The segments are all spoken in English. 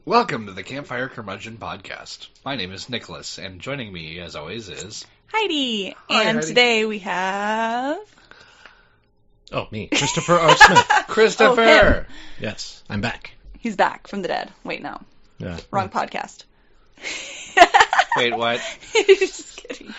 Welcome to the Campfire Curmudgeon Podcast. My name is Nicholas, and joining me, as always, is... Heidi. Hi, and Heidi. Today we have... Oh, me. Christopher R. Smith. Christopher! him. Yes, I'm back. He's back from the dead. Wait, no. Yeah. Wrong podcast. Wait, what? Just kidding.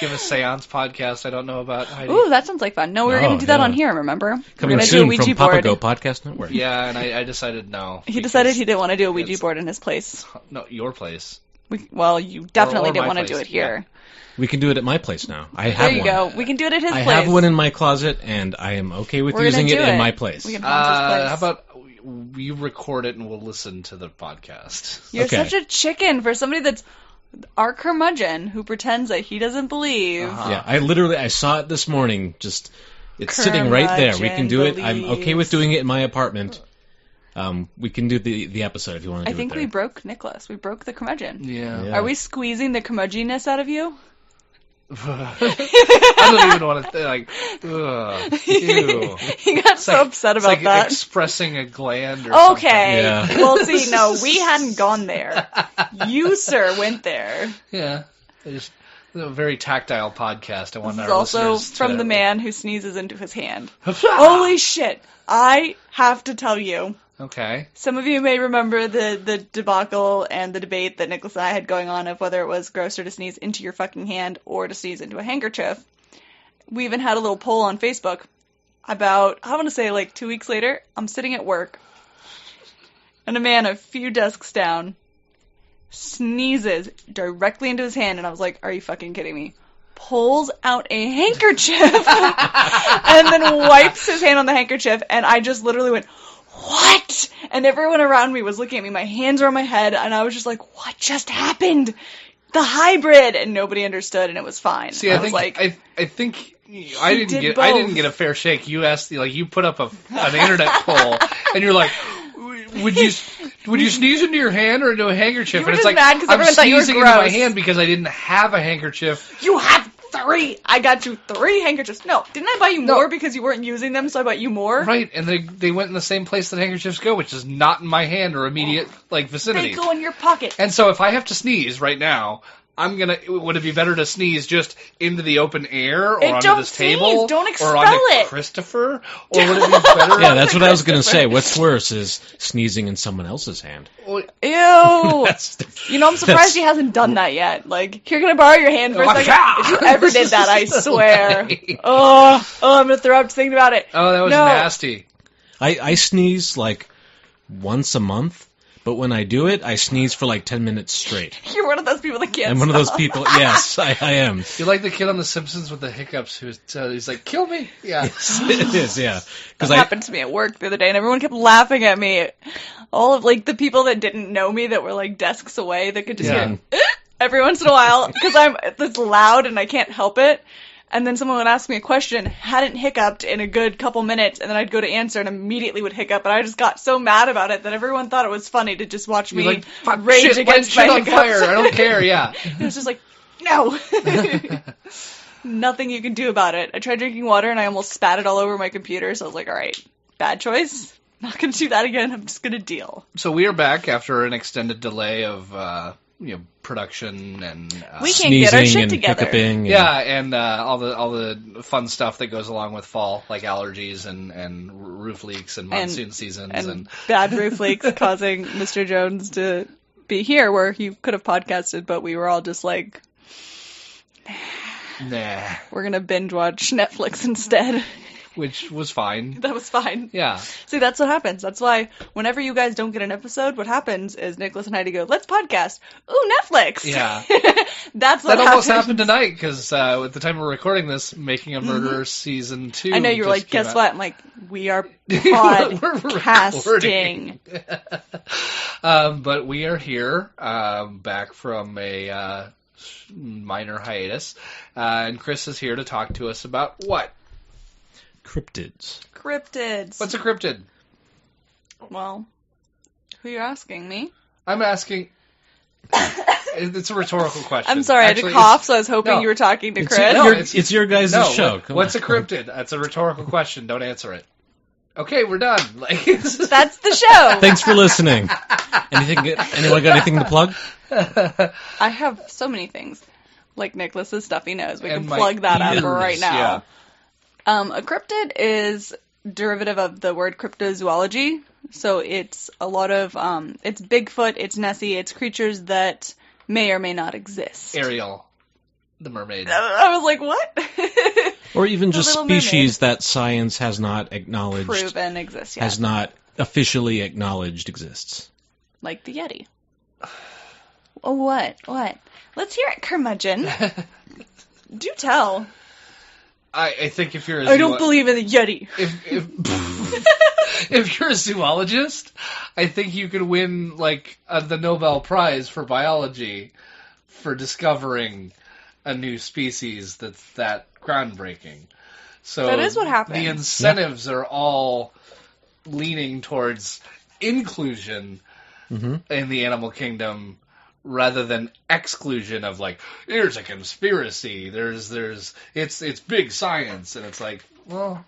Give a seance podcast I don't know about, Heidi. Ooh, that sounds like fun. No, we were going to do that yeah. on here, remember? Coming we're gonna do a soon Ouija from board. Papago Podcast Network. Yeah, and I decided no. He decided he didn't want to do a Ouija board in his place. No, your place. Well, you definitely or didn't my want to do place, it here. We can do it at my place now. I have There you one. go. We can do it at his I place. have one in my closet, and I am okay with We're using gonna it do in my place. We can haunt his place. How about you record it and we'll listen to the podcast? You're Okay. such a chicken for somebody that's our curmudgeon who pretends that he doesn't believe. Uh-huh. Yeah, I saw it this morning. Just it's sitting right there. We can do it. I'm okay with doing it in my apartment. We can do the episode if you want to do it. I think there. we broke Nicholas. We broke the curmudgeon. Yeah. Are we squeezing the curmudgeonness out of you? I don't even want to, ew. He got so upset about It's like that. expressing a gland or Okay. Yeah. Well, see, no, we hadn't gone there. You, sir, went there. something. Yeah. It's a very tactile podcast. I want This our is also listeners from to... the man who sneezes into his hand. Holy shit. I have to tell you. Okay. Some of you may remember the debacle and the debate that Nicholas and I had going on of whether it was grosser to sneeze into your fucking hand or to sneeze into a handkerchief. We even had a little poll on Facebook about, I want to say like 2 weeks later, I'm sitting at work, and a man a few desks down sneezes directly into his hand, and I was like, are you fucking kidding me? Pulls out a handkerchief and then wipes his hand on the handkerchief, and I just literally went, what? And everyone around me was looking at me. My hands were on my head, and I was just like, what just happened? The hybrid! And nobody understood, and it was fine. See, I think was I think I did didn't both. get a fair shake. You asked, like, you put up an internet poll, and you're like, would you sneeze into your hand or into a handkerchief? You were And it's just like, mad 'cause I'm everyone thought you were sneezing into my gross. hand because I didn't have a handkerchief. you have 3! I got you 3 handkerchiefs. No, didn't I buy you more because you weren't using them, so I bought you more? Right, and they went in the same place that handkerchiefs go, which is not in my hand or immediate vicinity. They go in your pocket. And so if I have to sneeze right now, would it be better to sneeze just into the open air or onto Don't this table? sneeze, don't expel or onto it. Christopher? Or would it be better? Yeah, that's what I was going to say. What's worse is sneezing in someone else's hand. Well, Ew! That's You know, I'm surprised he hasn't done that yet. Like, here, can I borrow your hand for a second? yeah. If you ever did that, I No swear. way. Oh, I'm gonna throw up just thinking about it. Oh, that was No. nasty. I sneeze like once a month, but when I do it, I sneeze for like 10 minutes straight. You're one of those people that can't I'm one of those stop. people. Yes, I am. You're like the kid on The Simpsons with the hiccups he's like, kill me. Yeah. It is, yeah. That happened to me at work the other day, and everyone kept laughing at me. All of, like, the people that didn't know me that were, like, desks away that could just Yeah. hear every once in a while, because it's loud and I can't help it. And then someone would ask me a question, hadn't hiccuped in a good couple minutes, and then I'd go to answer and immediately would hiccup, and I just got so mad about it that everyone thought it was funny to just watch me You're like, fuck, rage shit, against light my shit on hiccups. fire. I don't care, yeah. It was just like, no! Nothing you can do about it. I tried drinking water and I almost spat it all over my computer, so I was like, alright, bad choice. Not gonna do that again, I'm just gonna deal. So we are back after an extended delay of, production and... We can't get our Sneezing shit and together. hiccuping. And Yeah, and all the fun stuff that goes along with fall, like allergies and roof leaks and monsoon seasons And bad roof leaks causing Mr. Jones to be here where he could have podcasted, but we were all just like, nah, we're gonna binge watch Netflix instead. which was fine. That was fine. Yeah, See, that's what happens. That's why whenever you guys don't get an episode, what happens is Nicholas and Heidi go, let's podcast. Ooh, Netflix! Yeah. That's what that almost happens. happened tonight because at the time we're recording this, Making a Murderer season 2. I know, you were just like, came guess out. what? I'm like, we are We're podcasting. But we are here, back from a minor hiatus, and Chris is here to talk to us about what? Cryptids. Cryptids. What's a cryptid? Well, who are you asking? Me? I'm asking... It's a rhetorical question. I'm sorry, Actually, I had to cough, so I was hoping no. you were talking to It's Chris. No, your, it's- it's your guys' No, show. Come what's on. a cryptid? That's a rhetorical question. Don't answer it. Okay, we're done. Like, That's the show. Thanks for listening. Anyone got anything to plug? I have so many things. Like Nicholas's stuffy nose. We And can my plug that up ears, right now. yeah. A cryptid is derivative of the word cryptozoology. So it's a lot of, it's Bigfoot, it's Nessie, it's creatures that may or may not exist. Ariel, the mermaid. I was like, what? Or even just Little species that science has not acknowledged, Proven exists, yeah. has not officially acknowledged exists. Like the Yeti. Oh, what? Let's hear it, curmudgeon. Do tell. I think if you're I don't believe in the Yeti. If you're a zoologist, I think you could win like the Nobel Prize for biology for discovering a new species that's that groundbreaking. So That is what happens. The incentives are all leaning towards inclusion in the animal kingdom rather than exclusion of like, here's a conspiracy. It's big science, and it's like, well,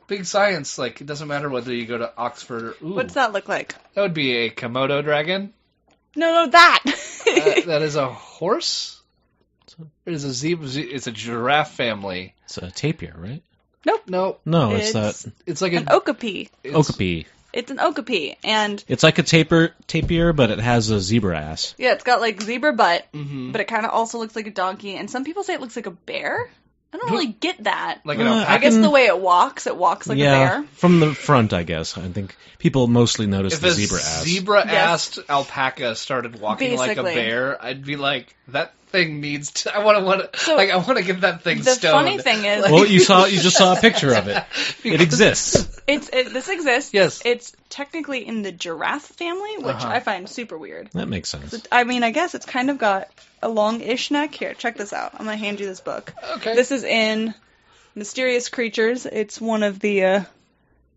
big science, like, it doesn't matter whether you go to Oxford or... Ooh, What's that look like? that would be a Komodo dragon. No, that. That is a horse? It is a zebra. It's a giraffe family. It's a tapir, right? No, No, it's that it's like an okapi. okapi. It's an okapi, and It's like a tapir, but it has a zebra ass. yeah, it's got like zebra butt, Mhm. but it kind of also looks like a donkey. And some people say it looks like a bear. I don't really get that. like an I alpaca. I guess the way it walks like a bear. From the front, I guess. I think people mostly notice If the a zebra ass. zebra-assed alpaca started walking like a Basically. bear, I'd be like, that thing needs to. I want to. So, I want to get that thing The stoned. funny thing is, Well, you just saw a picture of it. It exists. this exists. Yes. It's technically in the giraffe family, which Uh-huh. I find super weird. That makes sense. I mean, I guess it's kind of got a long-ish neck. Here, check this out. I'm going to hand you this book. Okay. This is in Mysterious Creatures. It's one of the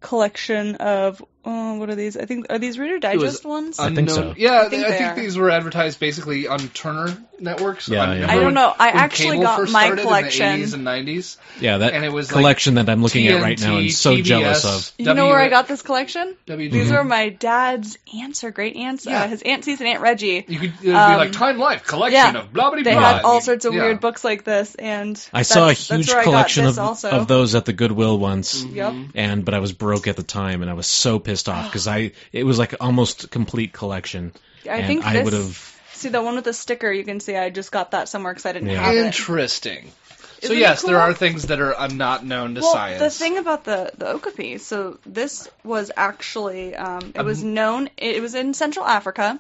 collection of, what are these? I think, are these Reader Digest ones? I think so. Yeah, I think they are. these were advertised basically on Turner networks. Yeah, on, yeah. I don't know. I when actually cable got first my started collection. in the 80s and 90s. Yeah, that And it was collection that I'm looking at right now TNT, and so jealous TBS, of. You know where I got this collection? WD. These were my dad's aunts or great aunts. Yeah. His Aunt Cease and Aunt Reggie. You could it would be like Time Life collection yeah. of blah blah blah. They had all sorts of Yeah. weird books like this, and I saw a that's huge where I got collection this of also. those at the Goodwill once. Yep. But I was broke at the time, and I was so pissed off because it was like almost complete collection. I and think I this. would have. See the one with the sticker? You can see I just got that somewhere because I didn't Yeah. have it. Interesting. So Isn't it yes, cool? there are things that are not known to Well, science. the thing about the okapi, so this was actually it was known. It was in Central Africa.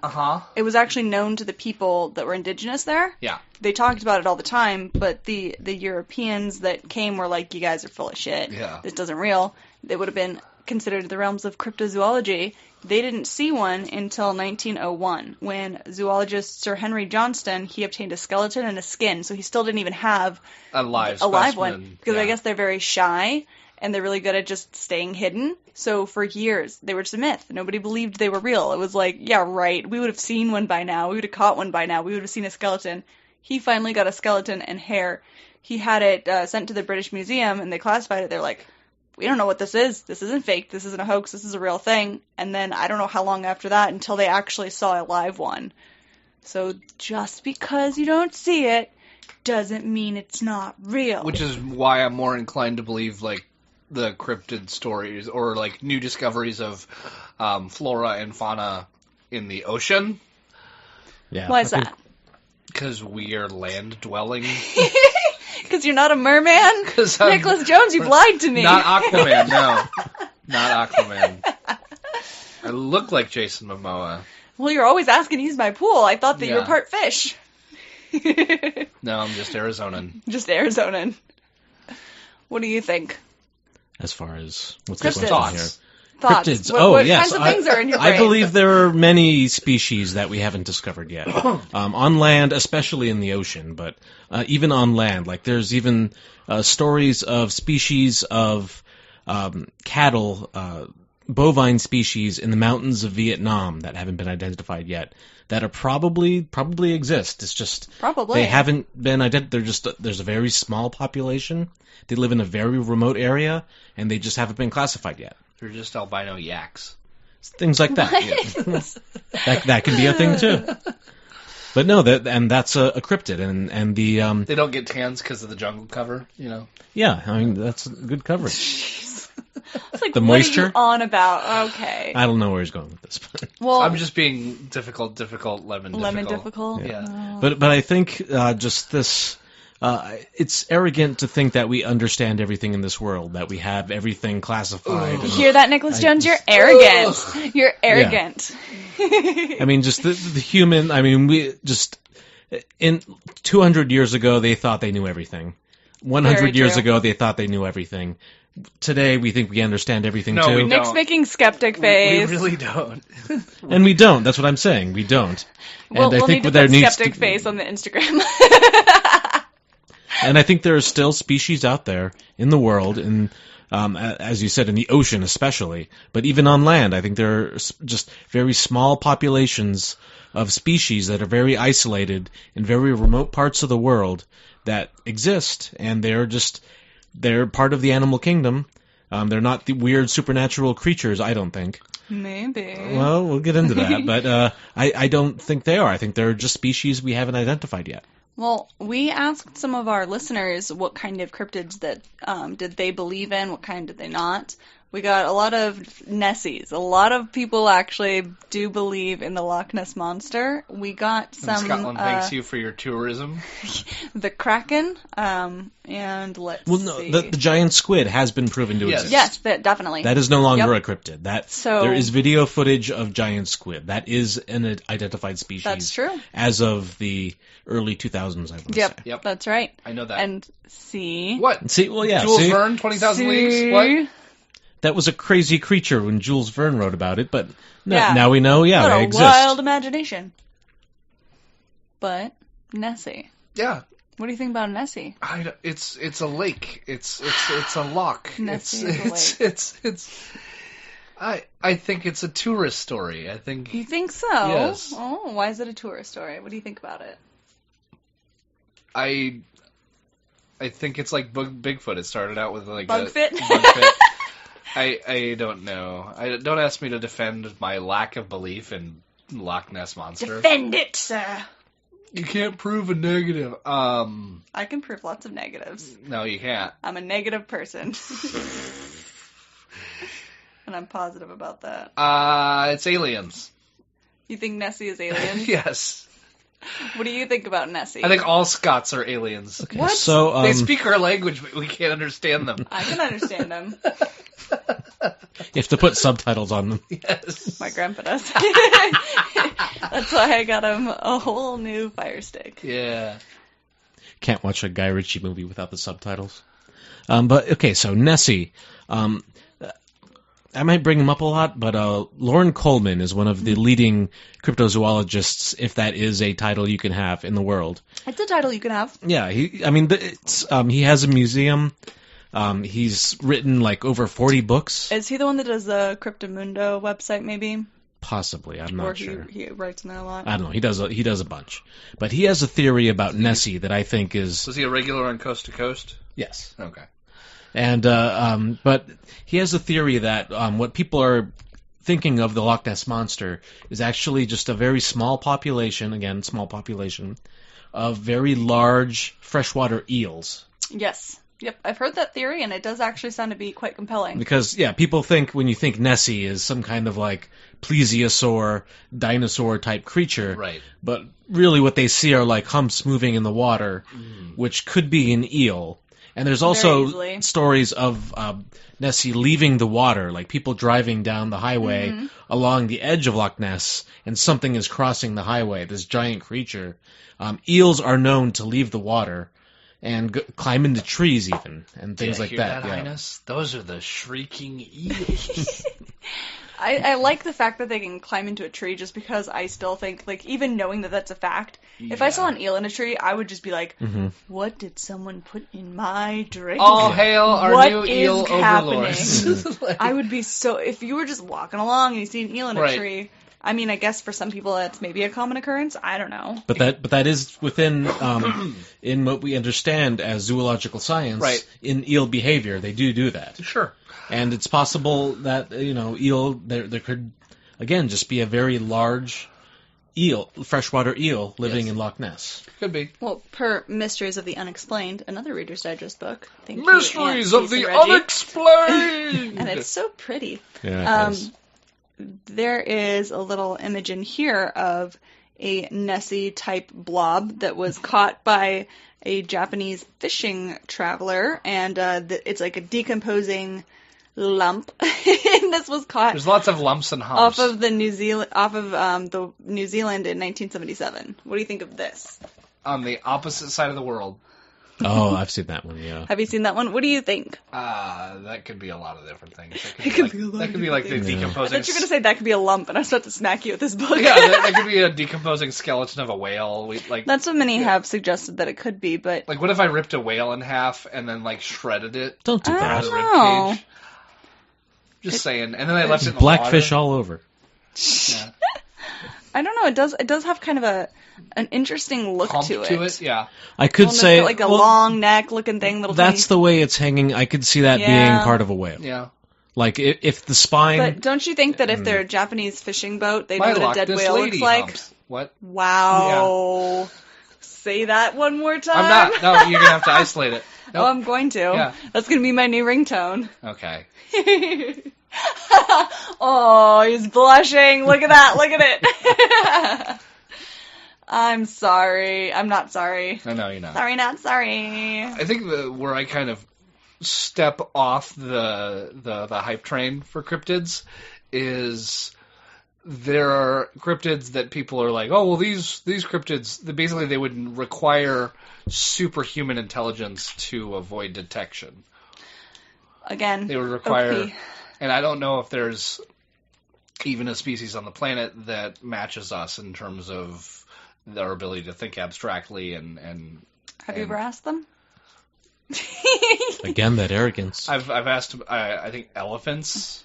It was actually known to the people that were indigenous there. Yeah. They talked about it all the time, but the Europeans that came were like, "You guys are full of shit. Yeah. This doesn't real." They would have been considered the realms of cryptozoology. They didn't see one until 1901, when zoologist Sir Henry Johnston, he obtained a skeleton and a skin, so he still didn't even have a live one, specimen. because I Yeah. guess they're very shy, and they're really good at just staying hidden. So for years, they were just a myth. Nobody believed they were real. It was like, yeah, right, we would have seen one by now, we would have caught one by now, we would have seen a skeleton. He finally got a skeleton and hair. He had it sent to the British Museum, and they classified it. They're like, we don't know what this is. This isn't fake. This isn't a hoax. This is a real thing. And then I don't know how long after that until they actually saw a live one. So just because you don't see it doesn't mean it's not real. Which is why I'm more inclined to believe like the cryptid stories or like new discoveries of flora and fauna in the ocean. Yeah. Why is that? Because we are land dwelling. Because you're not a merman? 'Cause I'm Nicholas Jones, you've lied to me. Not Aquaman, no. Not Aquaman. I look like Jason Momoa. Well, you're always asking to use my pool. I thought that you were Yeah. part fish. No, I'm just Arizonan. Just Arizonan. What do you think? As far as what's Cryptids. the question here? Thoughts? Cryptids. What Yes. kinds of things are in your brain? I believe there are many species that we haven't discovered yet. On land, especially in the ocean, but even on land. Like there's even stories of species of cattle, bovine species in the mountains of Vietnam that haven't been identified yet. That are probably exist. It's just Probably. they haven't been identified. They're just there's a very small population. They live in a very remote area, and they just haven't been classified yet. They're just albino yaks. things like that. Yeah. that can be a thing too. But no, that's a cryptid, and the They don't get tans because of the jungle cover, you know. Yeah, I mean that's good coverage. It's like, The what moisture? are you on about? Okay. I don't know where he's going with this, but Well, I'm just being difficult, lemon difficult. Yeah. Oh. but I think just this. It's arrogant to think that we understand everything in this world, that we have everything classified. You hear that, Nicholas Jones? You're arrogant. You're arrogant. I mean, just the human. I mean, we just in 200 years ago they thought they knew everything. 100 years ago they thought they knew everything. Today we think we understand everything No, too. we don't. Nick's making skeptic face. We really don't. And we don't. That's what I'm saying. We don't. We'll I think need to there put needs skeptic to, face on the Instagram. And I think there are still species out there in the world, and as you said, in the ocean especially, but even on land, I think there are just very small populations of species that are very isolated in very remote parts of the world that exist, and they're part of the animal kingdom. They're not the weird supernatural creatures, I don't think. Maybe. Well, we'll get into that, but I don't think they are. I think they're just species we haven't identified yet. Well, we asked some of our listeners what kind of cryptids that did they believe in, what kind did they not. We got a lot of Nessies. A lot of people actually do believe in the Loch Ness Monster. We got some... Scotland thanks you for your tourism. The Kraken, and let's see. The giant squid has been proven to exist. Yes, definitely. That is no longer Yep. a cryptid. So- there is video footage of giant squid. That is an identified species. That's true. As of the early 2000s, I would say. Yep, that's right. I know that. And see... What? See, well, yeah. Jules see? Verne, 20,000 See? Leagues? What? That was a crazy creature when Jules Verne wrote about it, but Yeah. now we know, What they a exist. wild imagination. But, Nessie. Yeah. What do you think about Nessie? It's a lake. It's a loch. Nessie is a It's I think it's a tourist story. I think You think so? Yes. Oh, why is it a tourist story? What do you think about it? I think it's like Bigfoot. It started out with like Bugfit? Bugfit. I don't know. Don't ask me to defend my lack of belief in Loch Ness Monster. Defend it, sir. You can't prove a negative. I can prove lots of negatives. No, you can't. I'm a negative person. And I'm positive about that. It's aliens. You think Nessie is alien? Yes. What do you think about Nessie? I think all Scots are aliens. Okay, What? So, They speak our language, but we can't understand them. I can understand them. you have to put subtitles on them. Yes. My grandpa does. That's why I got him a whole new Fire Stick. Yeah. Can't watch a Guy Ritchie movie without the subtitles. But, okay, so Nessie. I might bring him up a lot, but Lauren Coleman is one of the leading cryptozoologists, if that is a title you can have in the world. It's a title you can have. Yeah, he has a museum. He's written like over 40 books. Is he the one that does the Cryptomundo website, maybe? Possibly, I'm not sure. He writes in there a lot. I don't know. He does a bunch, but he has a theory about Nessie that I think is Was he a regular on Coast to Coast? yes. Okay. And but he has a theory that what people are thinking of the Loch Ness Monster is actually just a very small population, of very large freshwater eels. Yes. Yep, I've heard that theory, and it does actually sound to be quite compelling. Because, yeah, people think when you think Nessie is some kind of like plesiosaur, dinosaur-type creature. Right. But really what they see are like humps moving in the water, which could be an eel. And there's also stories of Nessie leaving the water, like people driving down the highway along the edge of Loch Ness, and something is crossing the highway, this giant creature. Eels are known to leave the water and climb into trees even, and things like that. Highness? Those are the shrieking eels. I like the fact that they can climb into a tree, just because I still think, like, even knowing that that's a fact, if I saw an eel in a tree, I would just be like, what did someone put in my drink? All hail our What new is eel happening? overlords. I would be so... If you were just walking along and you see an eel in a Right. tree... I mean, I guess for some people that's maybe a common occurrence. I don't know. But that is within in what we understand as zoological science. Right. In eel behavior, they do that. Sure. And it's possible that eel there could again, just be a very large eel, freshwater eel living in Loch Ness. Could be. Well, per Mysteries of the Unexplained, another Reader's Digest book. Thank Mysteries you, of Aunt the Cece and Reggie. Unexplained! And it's so pretty. Yeah, it is. There is a little image in here of a Nessie-type blob that was caught by a Japanese fishing traveler, and it's like a decomposing lump. And this was caught There's lots of lumps and humps. off of the New Zealand in 1977. What do you think of this? On the opposite side of the world. Oh, I've seen that one, yeah. Have you seen that one? What do you think? That could be a lot of different things. It could be a lot that of could be like the different things. I decomposing. thought you were going to say that could be a lump, and I was about to smack you with this book. Yeah, that could be a decomposing skeleton of a whale. That's what many have suggested that it could be, but Like, what if I ripped a whale in half and then like shredded it Don't do I out that. of the don't rib know. cage? Just saying. And then I left it in the Blackfish water. all over. Yeah. I don't know. It does have kind of an interesting look Hump to it. Yeah. I could Well, and say it's got, like a well, long neck looking thing. Little that's tiny... the way it's hanging. I could see that Yeah. being part of a whale. Yeah. Like if the spine. But don't you think that if they're a Japanese fishing boat, they know My what Loch a dead Ness whale lady looks like? humps. What? Wow. Say that one more time. I'm not. No, you're going to have to isolate it. Oh, Nope. I'm going to. Yeah. That's going to be my new ringtone. Okay. Oh, he's blushing. Look at that. Look at it. I'm sorry. I'm not sorry. I know you're not. Sorry, not sorry. I think where I kind of step off the hype train for cryptids is there are cryptids that people are like, oh well, these cryptids, basically they would require superhuman intelligence to avoid detection. Again, They would require, OP. and I don't know if there's even a species on the planet that matches us in terms of our ability to think abstractly and Have you ever asked them? Again, that arrogance. I've asked. I think elephants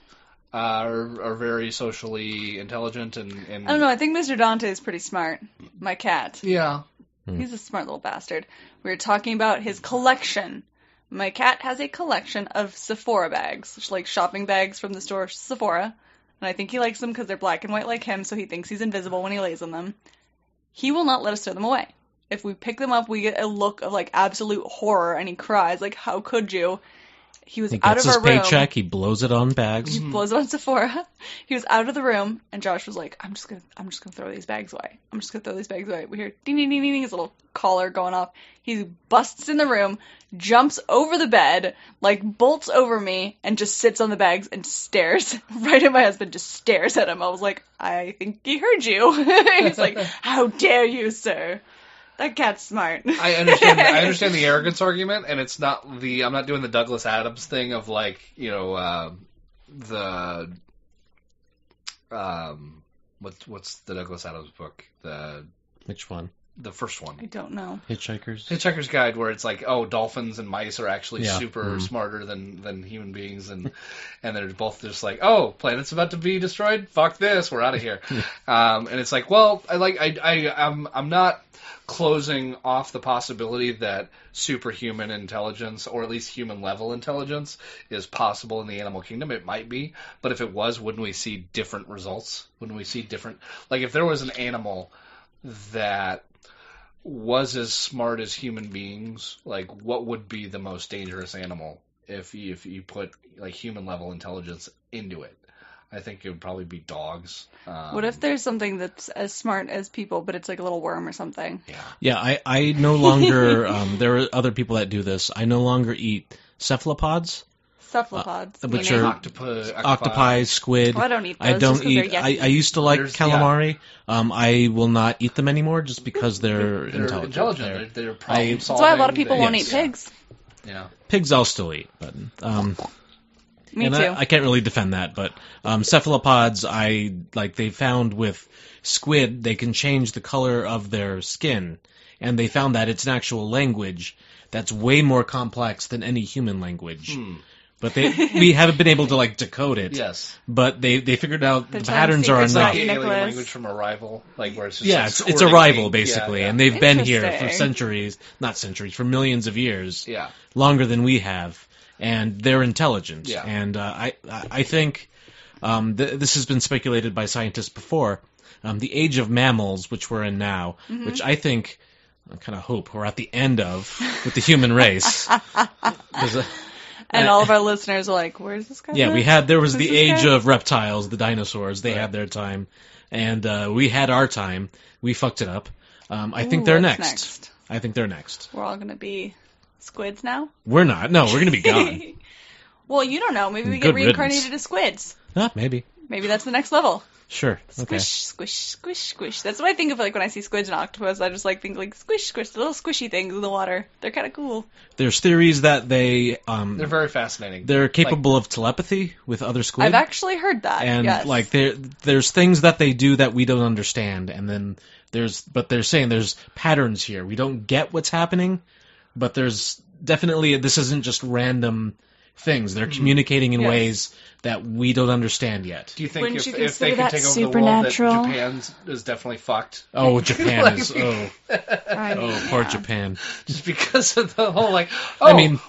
are very socially intelligent and I don't know. I think Mr. Dante is pretty smart. My cat. yeah. He's a smart little bastard. We were talking about his collection. My cat has a collection of Sephora bags, like shopping bags from the store Sephora. And I think he likes them because they're black and white like him, so he thinks he's invisible when he lays on them. He will not let us throw them away. If we pick them up, we get a look of like absolute horror, and he cries like, "How could you?" He was He out gets of his our room. paycheck, he blows it on bags. He blows it on Sephora. He was out of the room, and Josh was like, I'm just gonna throw these bags away. I'm just gonna throw these bags away. We hear ding ding ding ding, his little collar going off. He busts in the room, jumps over the bed, like bolts over me, and just sits on the bags and stares right at my husband. Just stares at him. I was like, I think he heard you. He's like, how dare you, sir? That cat's smart. I understand the arrogance argument, and it's not I'm not doing the Douglas Adams thing of like, what's the Douglas Adams book? Which one? The first one. I don't know. Hitchhiker's Guide, where it's like, oh, dolphins and mice are actually Yeah. super smarter than human beings, and they're both just like, oh, planet's about to be destroyed. Fuck this, we're out of here. And it's like, well, I'm not closing off the possibility that superhuman intelligence, or at least human level intelligence, is possible in the animal kingdom. It might be, but if it was, wouldn't we see different results? Wouldn't we see different? Like if there was an animal that was as smart as human beings, like what would be the most dangerous animal if you put like human level intelligence into it? I think it would probably be dogs. What if there's something that's as smart as people, but it's like a little worm or something? Yeah, I no longer, there are other people that do this. I no longer eat cephalopods, Cephalopods. which meaning- are octopi, squid. Oh, I don't eat those. I just don't 'cause they're eat. yucky. I used to like There's- calamari. I will not eat them anymore just because they're they're intelligent. They're problem That's why a lot of people solving. won't Yes. eat pigs. Yeah. Pigs I'll still eat, but Me and too. I can't really defend that. But cephalopods, they found with squid, they can change the color of their skin, and they found that it's an actual language that's way more complex than any human language. But we haven't been able to like decode it. Yes. But they figured out They're the telling patterns are secrets enough. about Like you, alien Nicholas. language from Arrival, like where it's just Yeah, like it's a squirting rival ink. basically, Yeah. and they've been here for Interesting. centuries, not centuries, for millions of years, Yeah. longer than we have, and they're intelligent. Yeah. And I think This has been speculated by scientists before. The age of mammals, which we're in now, which I think, I kind of hope we're at the end of with the human race. And all of our listeners are like, where's this guy? Yeah, there was the age of reptiles, the dinosaurs. They had their time. And we had our time. We fucked it up. I think they're next. I think they're next. We're all going to be squids now? We're not. No, we're going to be gone. Well, you don't know. Maybe we get reincarnated as squid. Maybe. Maybe that's the next level. Sure. Okay. Squish, squish, squish, squish. That's what I think of like when I see squids and octopus. I just like think like squish, squish, the little squishy things in the water. They're kind of cool. There's theories that they're very fascinating. They're capable of telepathy with other squid. I've actually heard that. And yes. like there's things that they do that we don't understand, and then they're saying there's patterns here. We don't get what's happening, but there's definitely this isn't just random things. They're communicating in ways that we don't understand yet. Do you think if they can take over the world, that Japan is definitely fucked? Oh, Japan is. Poor Japan. Just because of the whole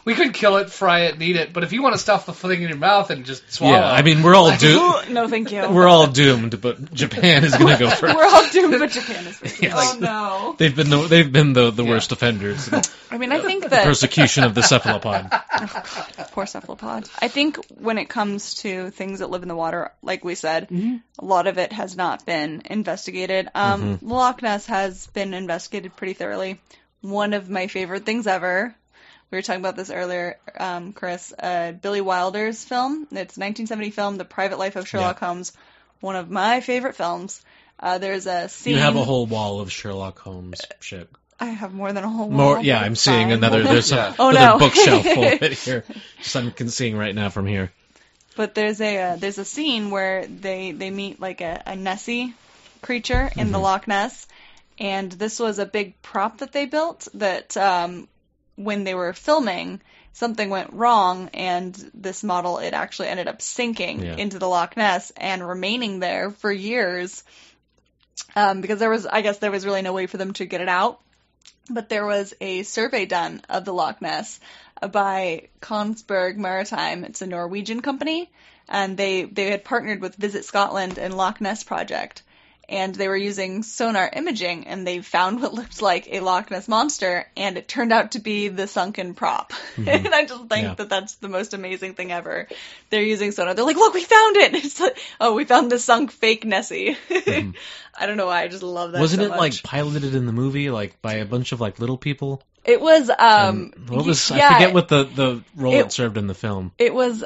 we could kill it, fry it, and eat it, but if you want to stuff the thing in your mouth and just swallow it. Yeah, I mean, we're all doomed. No, thank you. We're all doomed, but Japan is going to go first. We're all doomed, but Japan is first. Oh, no. They've been the worst offenders. I mean, I think that... The persecution of the cephalopod. Poor cephalopod. I think when it comes to things that live in the water, like we said, a lot of it has not been investigated. Loch Ness has been investigated pretty thoroughly. One of my favorite things ever, we were talking about this earlier, Chris, Billy Wilder's film. It's a 1970 film, The Private Life of Sherlock Holmes. One of my favorite films. There's a scene... You have a whole wall of Sherlock Holmes shit. I have more than a whole wall. I'm seeing another. There's another bookshelf full of it here. Just I'm seeing right now from here. But there's a scene where they meet like a Nessie creature in the Loch Ness, and this was a big prop that they built that when they were filming, something went wrong, and this model, it actually ended up sinking into the Loch Ness and remaining there for years because there was really no way for them to get it out. But there was a survey done of the Loch Ness by Kongsberg Maritime. It's a Norwegian company, and they had partnered with Visit Scotland and Loch Ness Project. And they were using sonar imaging, and they found what looked like a Loch Ness monster, and it turned out to be the sunken prop. And I just think that that's the most amazing thing ever. They're using sonar. They're like, look, we found it! It's like, oh, we found the sunk fake Nessie. I don't know why, I just love that Wasn't so it, much. like, piloted in the movie, like, by a bunch of, like, little people? It was, I forget what the role it served in the film. It was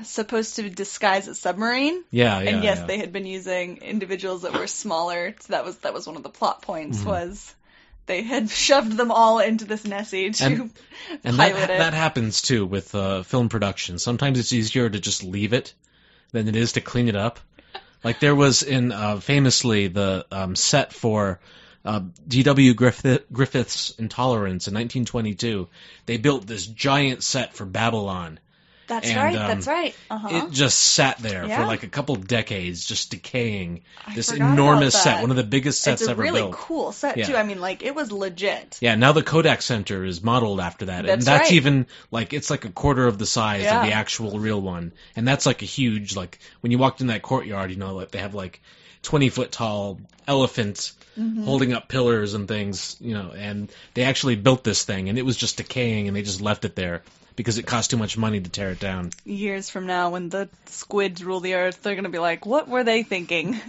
supposed to disguise a submarine. And yes, they had been using individuals that were smaller. So that was one of the plot points was they had shoved them all into this Nessie to pilot it. That happens too with film production. Sometimes it's easier to just leave it than it is to clean it up. Like there was famously the set for D.W. Griffith's Intolerance in 1922. They built this giant set for Babylon. That's right. It just sat there for like a couple decades, just decaying. This forgot enormous about that. set, one of the biggest sets ever built. It's a really cool set, too. I mean, like, it was legit. Yeah, now the Kodak Center is modeled after that. That's right. Even, like, it's like a quarter of the size of the actual real one. And that's like a huge, like, when you walked in that courtyard, you know, like, they have, like, 20-foot tall elephants holding up pillars and things, you know, and they actually built this thing, and it was just decaying, and they just left it there because it cost too much money to tear it down. Years from now, when the squids rule the earth, they're going to be like, what were they thinking?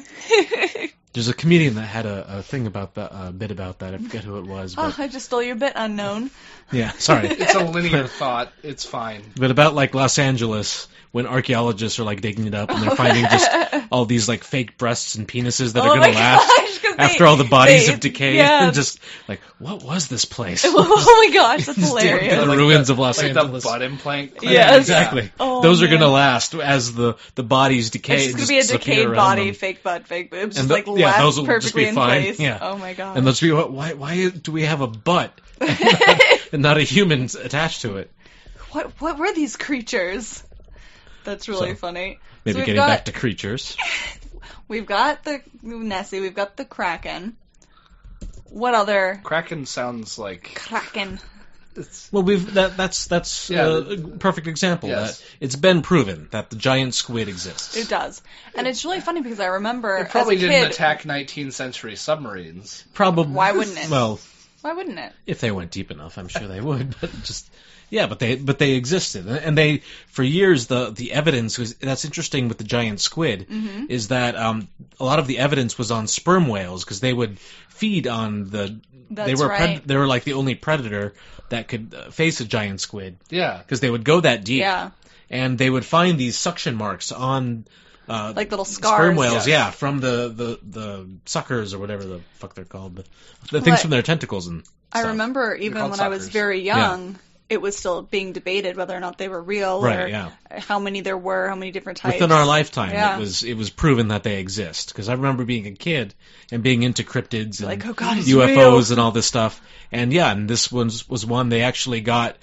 There's a comedian that had a thing about that, a bit about that. I forget who it was. But... Oh, I just stole your bit, unknown. Yeah, sorry. It's a linear thought. It's fine. But about, like, Los Angeles, when archaeologists are, like, digging it up, and they're finding just all these, like, fake breasts and penises that are going to last after all the bodies have decayed. Yeah. And just, like, what was this place? Oh, my gosh, that's hilarious. The ruins of Los Angeles. The butt implant. Yes. Exactly. Oh, those are going to last as the bodies decay. It's going to be a decayed body, fake butt, fake boobs, just, like, last perfectly just be in fine. Place. Yeah. Oh, my God. And those people, why do we have a butt and not a human attached to it? What were these creatures? That's really funny. Maybe getting back to creatures. We've got the Nessie, we've got the Kraken. What other? Kraken sounds like... Kraken. Well, that's a perfect example. Yes. That it's been proven that the giant squid exists. It does. And it's really funny because I remember It probably as a didn't kid, attack 19th century submarines. Probably. Why wouldn't it? Well, why wouldn't it? if they went deep enough, I'm sure they would. But but they existed, and they for years the evidence was that's interesting with the giant squid is that a lot of the evidence was on sperm whales because they would feed on the. That's right. They were like the only predator that could face a giant squid. Yeah. Because they would go that deep. Yeah. And they would find these suction marks on like little scars. sperm whales, Yes. from the suckers or whatever the fuck they're called, the things from their tentacles and stuff. I remember even called when I was suckers. very young, it was still being debated whether or not they were real Right, or yeah. how many there were, how many different types. Within our lifetime, Yeah. it was proven that they exist. Because I remember being a kid and being into cryptids and Like, oh God, it's UFOs real. and all this stuff. And this was one they actually got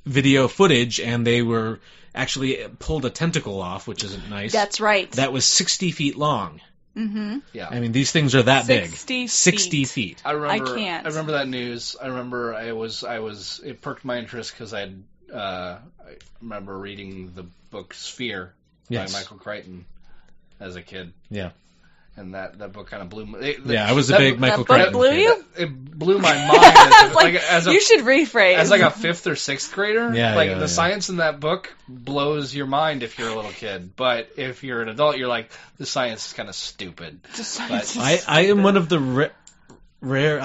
video footage and they were actually pulled a tentacle off, which isn't nice. That's right. That was 60 feet long. Mm-hmm. Yeah. I mean, these things are that 60 big. 60 feet. I remember. I can't. I remember that news. I remember I was. It perked my interest because I remember reading the book Sphere Yes. by Michael Crichton as a kid, Yeah. and that book kind of blew me. I was a big Michael that book Crichton blew fan. you? It blew my mind. As a you should rephrase. as like a 5th or 6th grader. Yeah, the science in that book blows your mind if you're a little kid, but if you're an adult, you're like, the science is kind of stupid. I am one of the rare.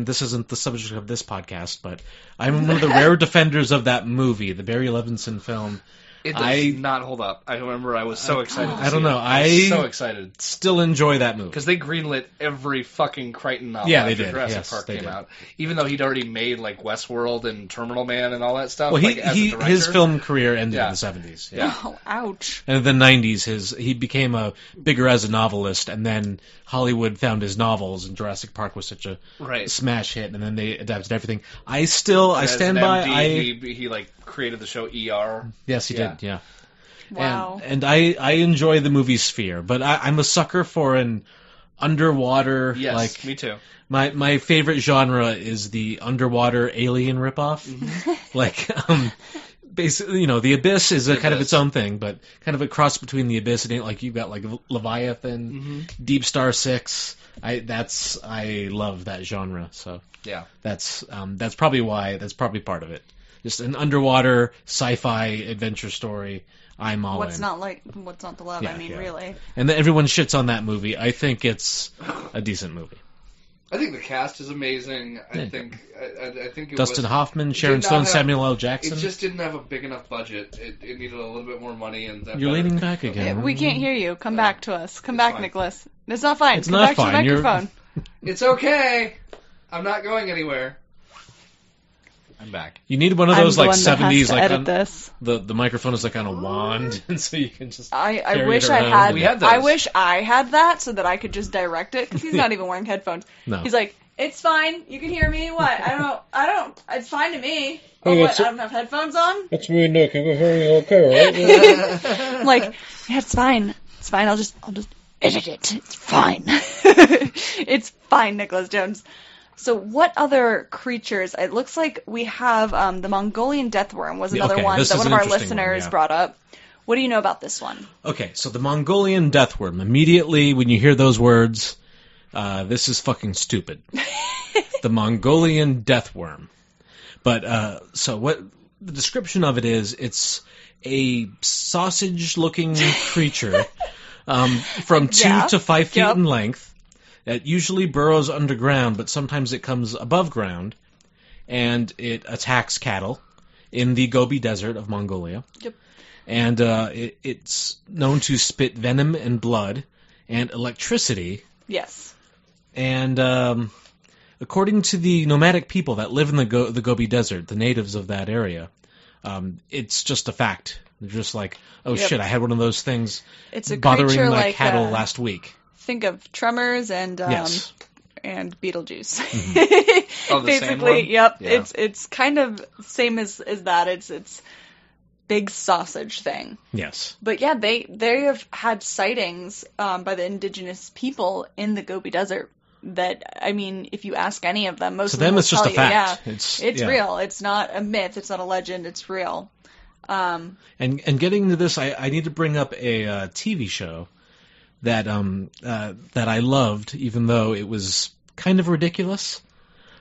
This isn't the subject of this podcast, but I'm one of the rare defenders of that movie, the Barry Levinson film. It does not hold up. I remember I was so excited. I don't know. I was so excited still enjoy that movie because they greenlit every fucking Crichton novel Yeah, they after did. Jurassic Yes, Park they came did. out. Even though he'd already made like Westworld and Terminal Man and all that stuff. Well, as a director. his film career ended Yeah. in the 70s. Yeah. Oh, ouch. And in the 90s, he became bigger as a novelist, and then Hollywood found his novels, and Jurassic Park was such a Right. smash hit, and then they adapted everything. I As stand an by. MD, he like created the show ER. Yes, he did. Yeah. Wow. And I enjoy the movie Sphere, but I'm a sucker for an underwater. Yes, like me too. my favorite genre is the underwater alien ripoff. Like basically, the Abyss is a kind of its own thing, but kind of a cross between the Abyss and like you've got like Leviathan, Deep Star 6. I love that genre. So Yeah. that's probably part of it. Just an underwater sci-fi adventure story. I'm all What's in. not the love? Yeah, Really. And then everyone shits on that movie. I think it's a decent movie. I think the cast is amazing. I think it Dustin was, Hoffman, Sharon did not Stone, have- Samuel L. Jackson. It just didn't have a big enough budget. It needed a little bit more money. And You're leaning back again. We can't hear you. Come back to us. Come It's back, fine. Nicholas. It's not fine. It's Come not back fine. to the You're- microphone. It's okay. I'm not going anywhere. I'm back. You need one of I'm those the like one that has 70s, to like edit this. the microphone is like on a wand, and so you can just. I carry wish it I around. had. We had those. I wish I had that so that I could just direct it because he's not even wearing headphones. No. He's like, it's fine. You can hear me. What? I don't. It's fine to me. Oh, Hey, what? it's- I don't have headphones on. That's me, Nick. You can hear me okay, right? I'm like, yeah, it's fine. It's fine. I'll just edit it. It's fine. It's fine, Nicholas Jones. So what other creatures? It looks like we have the Mongolian Death Worm was another Okay, one this that is one of an our interesting one, listeners yeah. brought up. What do you know about this one? Okay, so the Mongolian Death Worm. Immediately when you hear those words, this is fucking stupid. The Mongolian Death Worm. But so what the description of it is? It's a sausage-looking creature from 2 to 5 feet Yep. in length. It usually burrows underground, but sometimes it comes above ground, and it attacks cattle in the Gobi Desert of Mongolia. Yep. And it's known to spit venom and blood and electricity. Yes. And according to the nomadic people that live in the Gobi Desert, the natives of that area, it's just a fact. They're just like, oh Yep. shit, I had one of those things It's a bothering creature my like cattle last week. Think of Tremors and Yes. and Beetlejuice. Oh, the same Basically, one? yep. Yeah. It's kind of same as that. It's big sausage thing. Yes. But yeah, they have had sightings by the indigenous people in the Gobi Desert that, I mean, if you ask any of them, most To of them them, will it's just tell a you, fact. yeah, It's real. It's not a myth. It's not a legend. It's real. And getting into this, I need to bring up a TV show that I loved, even though it was kind of ridiculous.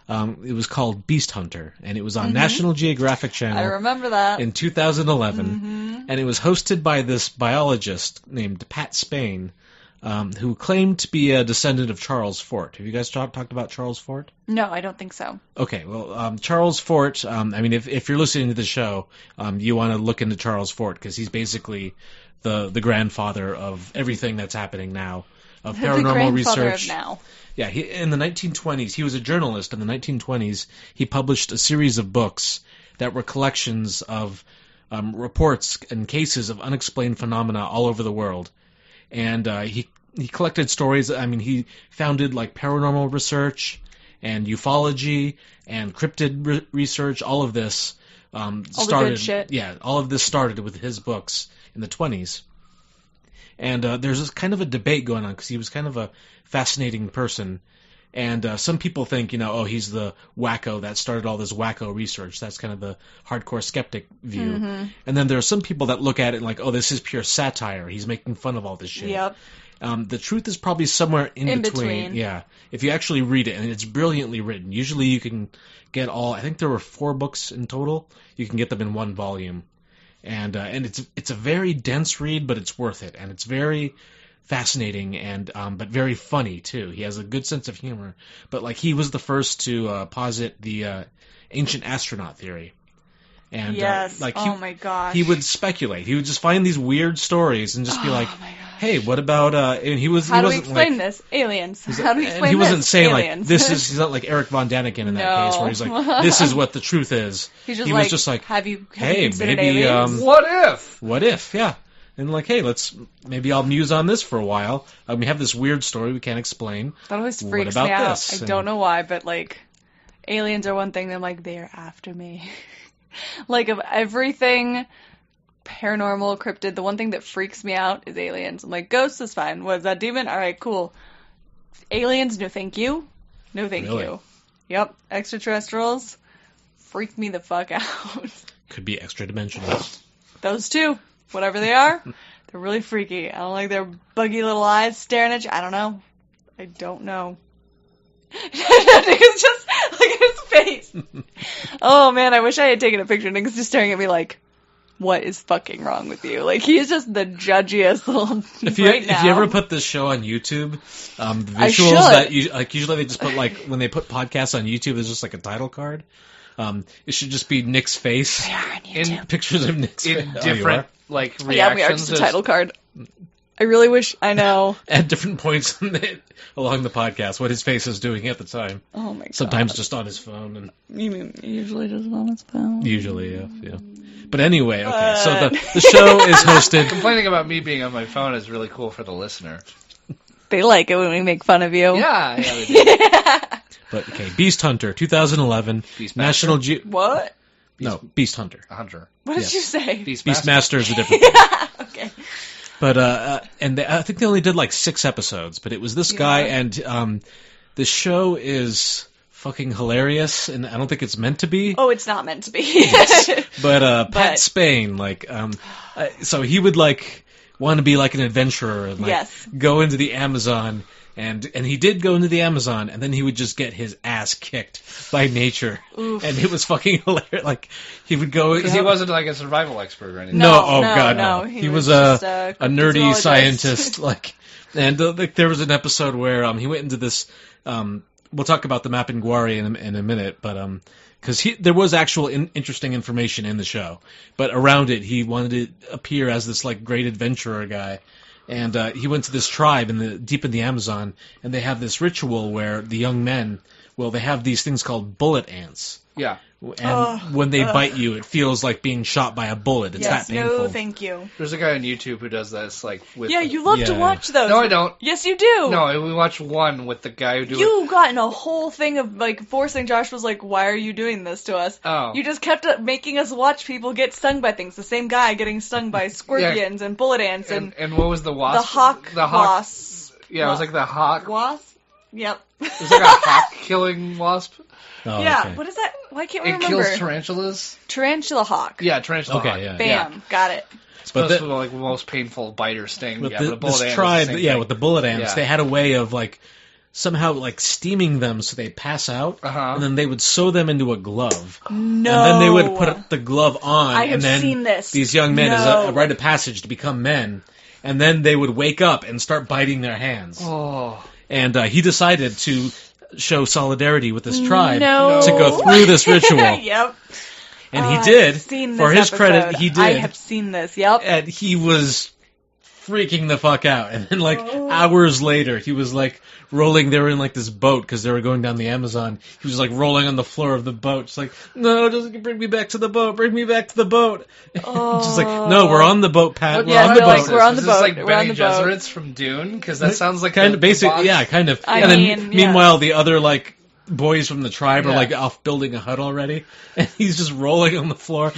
It was called Beast Hunter, and it was on National Geographic Channel. I remember that. In 2011, and it was hosted by this biologist named Pat Spain, who claimed to be a descendant of Charles Fort. Have you guys talked about Charles Fort? No, I don't think so. Okay, well, Charles Fort, I mean, if you're listening to the show, you want to look into Charles Fort, because he's basically the grandfather of everything that's happening now, of paranormal research. Of now. Yeah, in the 1920s, he was a journalist. In the 1920s, he published a series of books that were collections of reports and cases of unexplained phenomena all over the world. And he collected stories. I mean, he founded like paranormal research and ufology and cryptid research. All of this started. All the good shit. Yeah, all of this started with his books in the 20s. And there's this kind of a debate going on because he was kind of a fascinating person. And some people think, he's the wacko that started all this wacko research. That's kind of the hardcore skeptic view. And then there are some people that look at it like, this is pure satire. He's making fun of all this shit. Yep. The truth is probably somewhere in between. Yeah. If you actually read it, and it's brilliantly written. Usually you can get I think there were 4 books in total. You can get them in one volume. And it's a very dense read, but it's worth it. And it's very fascinating and but very funny too. He has a good sense of humor. But like he was the first to posit the ancient astronaut theory. And yes. oh my gosh. He would speculate. He would just find these weird stories and just be like, "Hey, what about?" And he was. How he do we wasn't explain like, this? Aliens. How do we explain this? And he wasn't saying Aliens. like this is. He's not like Eric Von Daniken in that case where he's like, "This is what the truth is." He was just like, "Have you hey, considered maybe aliens? What if? What if? Yeah. And like, hey, maybe I'll muse on this for a while. We have this weird story we can't explain. That always What freaks about me out. this? I don't know why, but like, aliens are one thing. They're like, they're after me. Like, of everything paranormal, cryptid, the one thing that freaks me out is aliens. I'm like, ghosts is fine. Was that demon? All right, cool. Aliens, no thank you. No thank you. Yep. Extraterrestrials freak me the fuck out. Could be extra dimensional. Those two, whatever they are, they're really freaky. I don't like their buggy little eyes staring at you. I don't know. I don't know. Nick's just, look at his face. Oh man, I wish I had taken a picture. Nick's just staring at me like, what is fucking wrong with you? Like, he's just the judgiest little If you ever put this show on YouTube, the I visuals should. that usually they just put like when they put podcasts on YouTube, there's just like a title card. It should just be Nick's face They are on YouTube. in pictures of Nick's face. In different like reactions. Yeah, we are just a title card. I really wish, I know. At different points along the podcast, what his face is doing at the time. Oh my god. Sometimes just on his phone. And You mean usually just on his phone? usually, yeah. But anyway, okay, so the show is hosted. Complaining about me being on my phone is really cool for the listener. They like it when we make fun of you. Yeah, they do. But okay, Beast Hunter, 2011, Beast National What? Beast Hunter. A hunter. What did Yes. you say? Beast Master is a different thing. Okay. But I think they only did like 6 episodes. But it was this guy, and the show is fucking hilarious, and I don't think it's meant to be. Oh, it's not meant to be. But Pat Spain, like, so he would like want to be like an adventurer and like go into the Amazon. And he did go into the Amazon, and then he would just get his ass kicked by nature. Oof. And it was fucking hilarious. Like, he would go... Because he wasn't like a survival expert or anything. No. He was a nerdy cryptozoologist. scientist. Like, and there was an episode where he went into this... we'll talk about the map in Guari in a minute, but... Because there was actual interesting information in the show. But around it, he wanted to appear as this, like, great adventurer guy. And he went to this tribe deep in the Amazon, and they have this ritual where the young men, they have these things called bullet ants. Yeah. And when they bite you, it feels like being shot by a bullet. It's that painful. No, thank you. There's a guy on YouTube who does this, like, with... Yeah, you love to watch those. No, I don't. Yes, you do. No, we watched one with the guy who do You got in a whole thing of, like, forcing Josh was like, why are you doing this to us? Oh. You just kept making us watch people get stung by things. The same guy getting stung by scorpions and bullet ants and what was the wasp? the hawk The hawk. wasp. Yeah, it was like the hawk. Wasp? Yep. It's like a hawk-killing wasp. Oh, Yeah, okay. what is that? Why can't we It remember? kills tarantulas. Tarantula hawk. Yeah, tarantula hawk. Okay, yeah. Bam, got it. It's But supposed to be like the most painful bite or sting. With Yeah, but a bullet this ant is tribe, the same thing. with the bullet ants, Yeah. they had a way of like somehow like steaming them so they pass out, Uh-huh. and then they would sew them into a glove, No. and then they would put the glove on, I have and then seen this. these young men as No. a rite of passage to become men, and then they would wake up and start biting their hands. Oh. And he decided to show solidarity with this tribe No. to go through this ritual. Yep. And Oh, he I've did. seen For this his credit, episode. he did. I have seen this. Yep. And he was freaking the fuck out. And then, like, hours later, he was, like, rolling. They were in, like, this boat because they were going down the Amazon. He was, like, rolling on the floor of the boat. Just like, no, just bring me back to the boat. Bring me back to the boat. Just like, no, we're on the boat, Pat. We're Yeah, on the they're boat. like, we're on the Is this boat. like We're Benny on the boat. Gesserit's from Dune? Because that sounds like kind the of basic, boss. yeah, kind of. I and mean, then, yeah. meanwhile, the other, like, boys from the tribe are, Yeah. like, off building a hut already. And he's just rolling on the floor.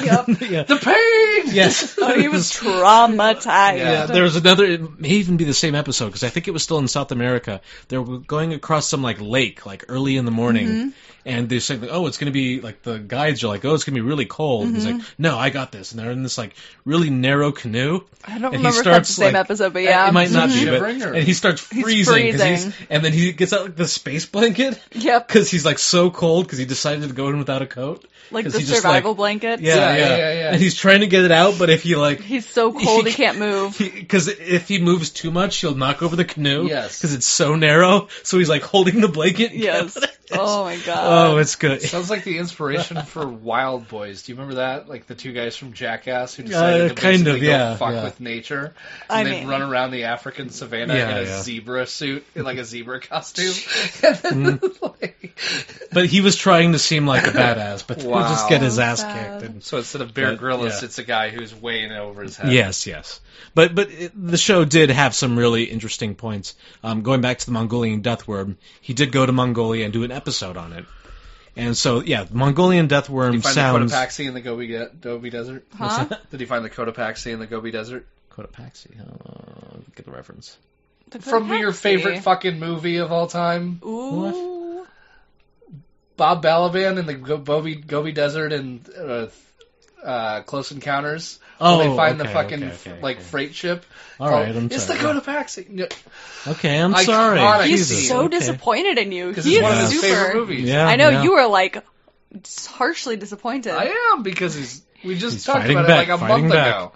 Yep. Yeah. The pain! Yes. Oh, he was traumatized. Yeah, there was another. It may even be the same episode because I think it was still in South America. They were going across some like lake, like early in the morning, and they're saying, like, "Oh, it's going to be like the guides are like, oh, it's going to be really cold." And he's like, "No, I got this." And they're in this like really narrow canoe. I don't and remember he if that's starts, the same like- episode, but yeah. It might not be, Shivering, but or- and he starts freezing, 'cause freezing. and then he gets out like the space blanket Yep. because he's like so cold because he decided to go in without a coat. Like 'Cause the he just, survival like- blanket. Yeah. And he's trying to get it out, but if he like He's so cold he can't move. because if he moves too much, he'll knock over the canoe. Yes. Because it's so narrow. So he's like holding the blanket. Yes. Oh my god. Oh, it's good. Sounds like the inspiration for Wild Boys. Do you remember that? Like the two guys from Jackass who decided to kind basically of, yeah, go fuck yeah. with nature. I And they'd mean- run around the African savannah Yeah, in a yeah. zebra suit, in like a zebra costume. And then, like, But he was trying to seem like a badass, but Wow. he'll just get his ass Sad. kicked. And, so instead of Bear But, Grylls, yeah. it's a guy who's way in over his head. yes. But the show did have some really interesting points. Going back to the Mongolian Death Worm, he did go to Mongolia and do an episode on it. And so, yeah, Mongolian Death Did Worm he find sounds... the Cotopaxi in the Gobi Desert? Huh? Did he find the Cotopaxi in the Gobi Desert? Cotopaxi. Get the reference. The From your Cotopaxi. favorite fucking movie of all time? Ooh. Bob Balaban in the Gobi Desert and Close Encounters. Oh, when they find the okay, fucking okay. freight ship. All right, I'm It's sorry. the Cotopaxi. No, Okay, I'm Iconic sorry. He's Jesus, so okay. disappointed in you. because He it's one is of his super. favorite movies. Yeah, I know yeah. you were like harshly disappointed. I am because we just He's talked fighting about back, it like a fighting month back. ago.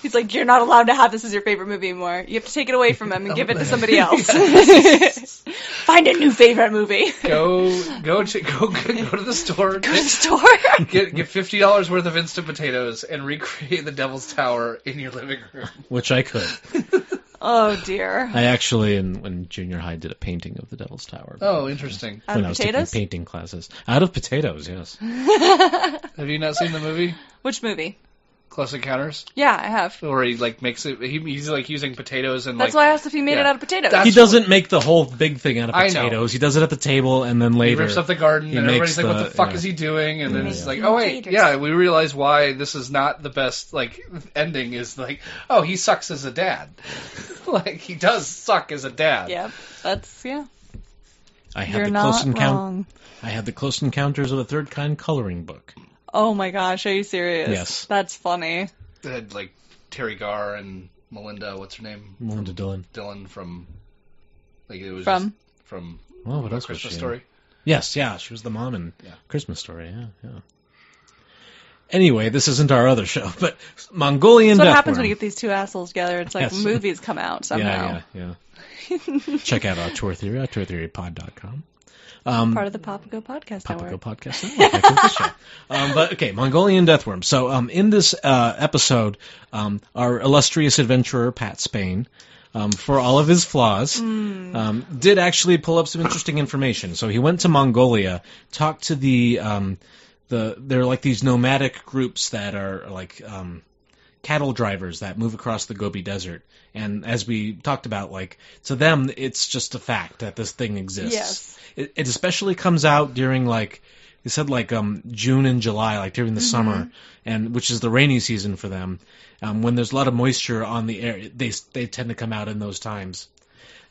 He's like, you're not allowed to have this as your favorite movie anymore. You have to take it away from him and give it to somebody else. Find a new favorite movie. Go to the store. Go to the store. Get $50 worth of instant potatoes and recreate the Devil's Tower in your living room. Which I could. Oh dear. I actually, in junior high, did a painting of the Devil's Tower. Oh, interesting. Out when of I was potatoes? taking painting classes. Out of potatoes, yes. Have you not seen the movie Which movie? Close Encounters? Yeah, I have. Where he like makes it. He's like using potatoes and That's like. why I asked if he made it yeah. out of potatoes. That's He doesn't make the whole big thing out of I know. potatoes. He does it at the table, and then He later. rips up the garden, he and everybody's makes like, "What the fuck yeah. is he doing?" And then Yeah, it's yeah. like, "Oh wait, Potatoes. yeah, we realize why this is not the best." Like ending is like, "Oh, he sucks as a dad." Like he does suck as a dad. Yep. That's, yeah. I had You're the not close encounter. wrong. I had the Close Encounters of the Third Kind coloring book. Oh my gosh, are you serious? Yes. That's funny. They had like Terry Garr and Melinda. What's her name? Melinda Dillon. Dylan from. Like it was From? just from Oh, what else was Christmas she in? Story. Yes, yeah, she was the mom in Yeah. Christmas Story. Yeah. Anyway, this isn't our other show, but Mongolian That's what Death happens when Worm. you get these two assholes together. It's like Yes. movies come out somehow. Yeah. Check out our tour theory at tourtheorypod.com. Part of the Papago Podcast Papago Network. Podcast Network. Heck of a show. But okay, Mongolian Death Worm. So in this episode, our illustrious adventurer Pat Spain, for all of his flaws, did actually pull up some interesting information. So he went to Mongolia, talked to they're like these nomadic groups that are like cattle drivers that move across the Gobi Desert. And as we talked about, like to them, it's just a fact that this thing exists. Yes. It especially comes out during like they said like June and July, like during the summer, and which is the rainy season for them. When there's a lot of moisture on the air, they tend to come out in those times.